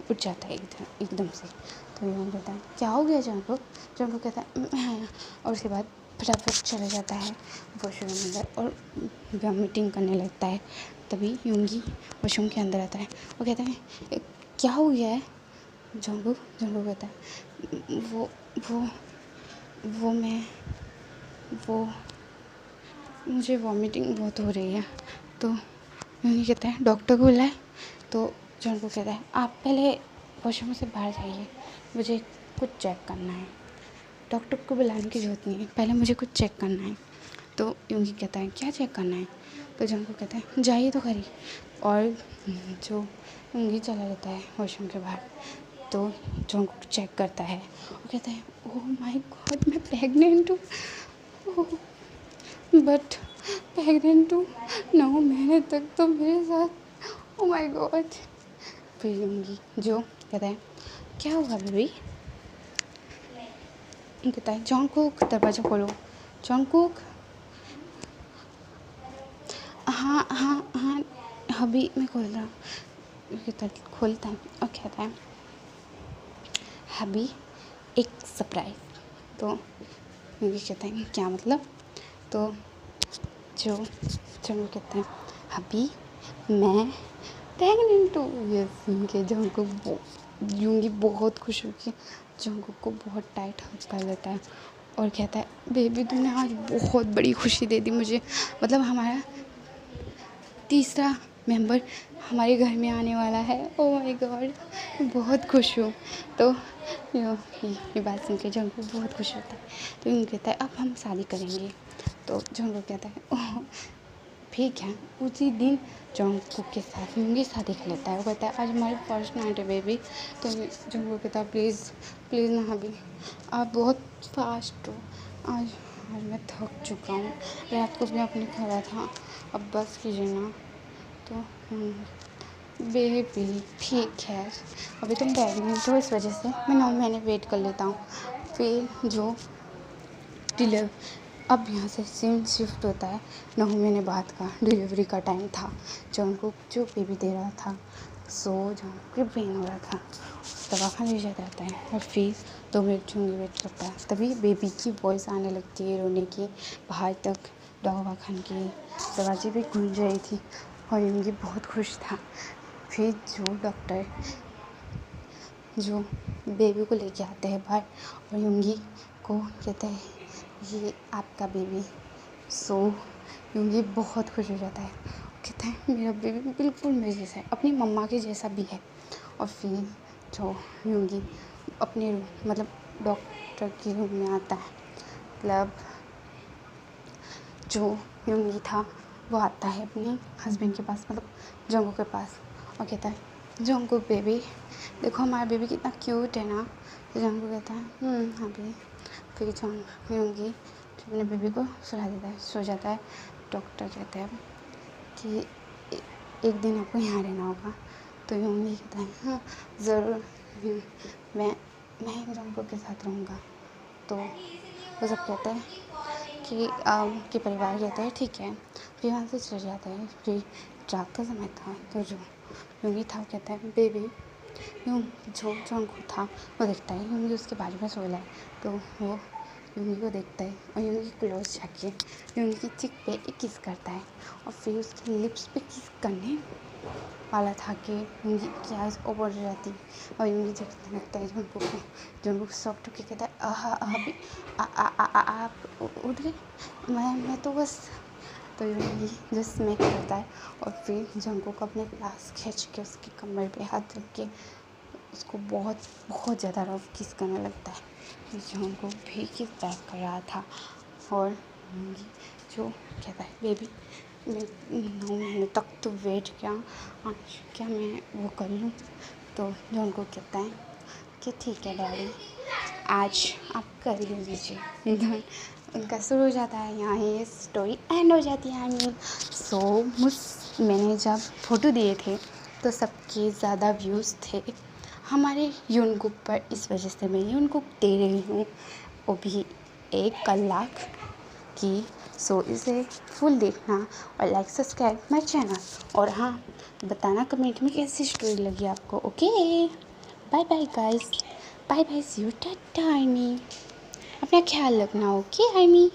उठ जाता है एकदम से। तो यूँगी कहता है क्या हो गया जंगकुक। जंगकुक कहता है और उसके बाद फटाफट चला जाता है वॉशरूम के अंदर और वॉमिटिंग करने लगता है। तभी यूँगी वॉशरूम के अंदर आता है और कहता है क्या हो गया है जंगकुक कहता है वो मुझे वॉमिटिंग बहुत हो रही है। तो यूँगी कहता है डॉक्टर को बुलाए। तो जंगकुक कहता है आप पहले वॉशरूम से बाहर जाइए, मुझे कुछ चेक करना है। डॉक्टर को बुलाने की ज़रूरत नहीं है, पहले मुझे कुछ चेक करना है। तो यूँगी कहता है क्या चेक करना है। तो जंगकुक कहता है जाइए तो खरी। और जो यूँगी चला जाता है वॉशरूम के बाहर। तो जंगकुक चेक करता है और कहता है ओह माय गॉड मैं प्रेग्नेंट हूँ। बट प्रेग्नेंट हूँ 9 महीने तक तो मेरे साथ, ओह माय गॉड। फिर यूँगी जो कहता है क्या हुआ बेबी। कहता है जंगकुक दरवाज़ा खोलो। जंगकुक हाँ अभी मैं खोल रहा हूँ। कहता है खोलता है और कहता है अभी एक सरप्राइज। तो यूँगी कहता है क्या मतलब। तो जो जंगकुक कहते हैं अभी मैं प्रेग्नेंट हूँ। ये सुन के यूँगी बहुत खुश होकर जंगकुक को बहुत टाइट हग कर लेता है और कहता है बेबी तुमने आज बहुत बड़ी खुशी दे दी मुझे, मतलब हमारा तीसरा मेंबर हमारे घर में आने वाला है, ओह माय गॉड बहुत खुश हूँ। तो ये बात सुन के जंगकुक बहुत खुश होता है। तो यूँ कहता है अब हम शादी करेंगे। तो जंगकुक कहता है ओह ठीक है। उसी दिन जंगकुक के साथ यूँगी शादी कर लेता है। वो कहता है आज हमारी फर्स्ट नाइट है बेबी। तो जंगकुक कहता है प्लीज़ ना अभी आप बहुत फास्ट हो, आज यार मैं थक चुका हूँ, रात को भी आपने कहा था अब बस कीजिए ना। तो बेबी ठीक है, अभी तुम प्रेग्नेंट हो, इस वजह से मैं 9 महीने वेट कर लेता हूँ। फिर जो डिलीवर अब यहाँ से सीन शिफ्ट होता है 9 महीने बाद का डिलीवरी का टाइम था, जो उनको जो बेबी दे रहा था, सो जो उनके पेन हो रहा था, दवा खाने ले जाता है और फिर 2 मिनट चूंगी वेट करता है, तभी बेबी की वॉइस आने लगती है रोने की, बाहर तक दवा खाने की दरवाजे भी गूंज रही थी और यूंगी बहुत खुश था। फिर जो डॉक्टर जो बेबी को लेके आते हैं बाहर और यूंगी को कहते हैं ये आपका बेबी। सो यूंगी बहुत खुश हो जाता है, कहता है मेरा बेबी बिल्कुल मेरे जैसा है, अपनी मम्मा के जैसा भी है। और फिर जो यूंगी अपने मतलब डॉक्टर के रूम में आता है, मतलब जो यूंगी था वो आता है अपने हस्बैंड के पास, मतलब जंगू के पास, और कहता है जंगू बेबी देखो हमारा बेबी कितना क्यूट है ना। तो जंगू कहता है हाँ बेबी। फिर यूंगी अपने बेबी को सुला देता है, सो जाता है। डॉक्टर कहते हैं कि एक दिन आपको यहाँ रहना होगा। तो यूंगी कहता है हाँ ज़रूर, मैं जंगू के साथ रहूँगा। तो वो सब कहते हैं कि परिवार कहता है ठीक है। फिर वहाँ से चले जाते हैं। फिर रात का समय था, तो जो यूंगी था वो कहता है बेबी यूँ जो जंगू था वो देखता है यूंगी उसके बाजू में सोया है, तो वो यूंगी को देखता है और यूंगी क्लोज जाके यूंगी की चिक पे एक किस करता है और फिर उसके लिप्स पे किस करने वाला था कि यूंगी की आइज़ ओवर हो जाती और यूंगी देखने लगता है जंगू को। जंगू सॉफ्ट होकर कहता है अभी आप उठ गए, मैं तो बस। तो यूंगी जस्ट मेक करता है और फिर जंगू को अपने पास खींच के उसकी कमर पे हाथ रख के उसको बहुत बहुत ज़्यादा रफ किस करने लगता है। जंगू भी किस बैक कर रहा था और यूंगी जो कहता है बेबी मैं 9 महीने तक तो वेट किया, आज क्या मैं वो कर लूँ। तो जंगू कहता है कि ठीक है डैडी आज आप कर ही लीजिए। उनका शुरू हो जाता है, यहाँ ये स्टोरी एंड हो जाती है। मैंने जब फ़ोटो दिए थे तो सबके ज़्यादा व्यूज़ थे हमारे यूनकुक पर, इस वजह से मैं यूनकुक दे रही हूँ, वो भी 1 लाख की। सो इसे फुल देखना और लाइक सब्सक्राइब माय चैनल, और हाँ बताना कमेंट में कैसी स्टोरी लगी आपको। Okay bye bye guys, bye bye see you, टाटा आर्मी, अपना ख्याल रखना। Okay army.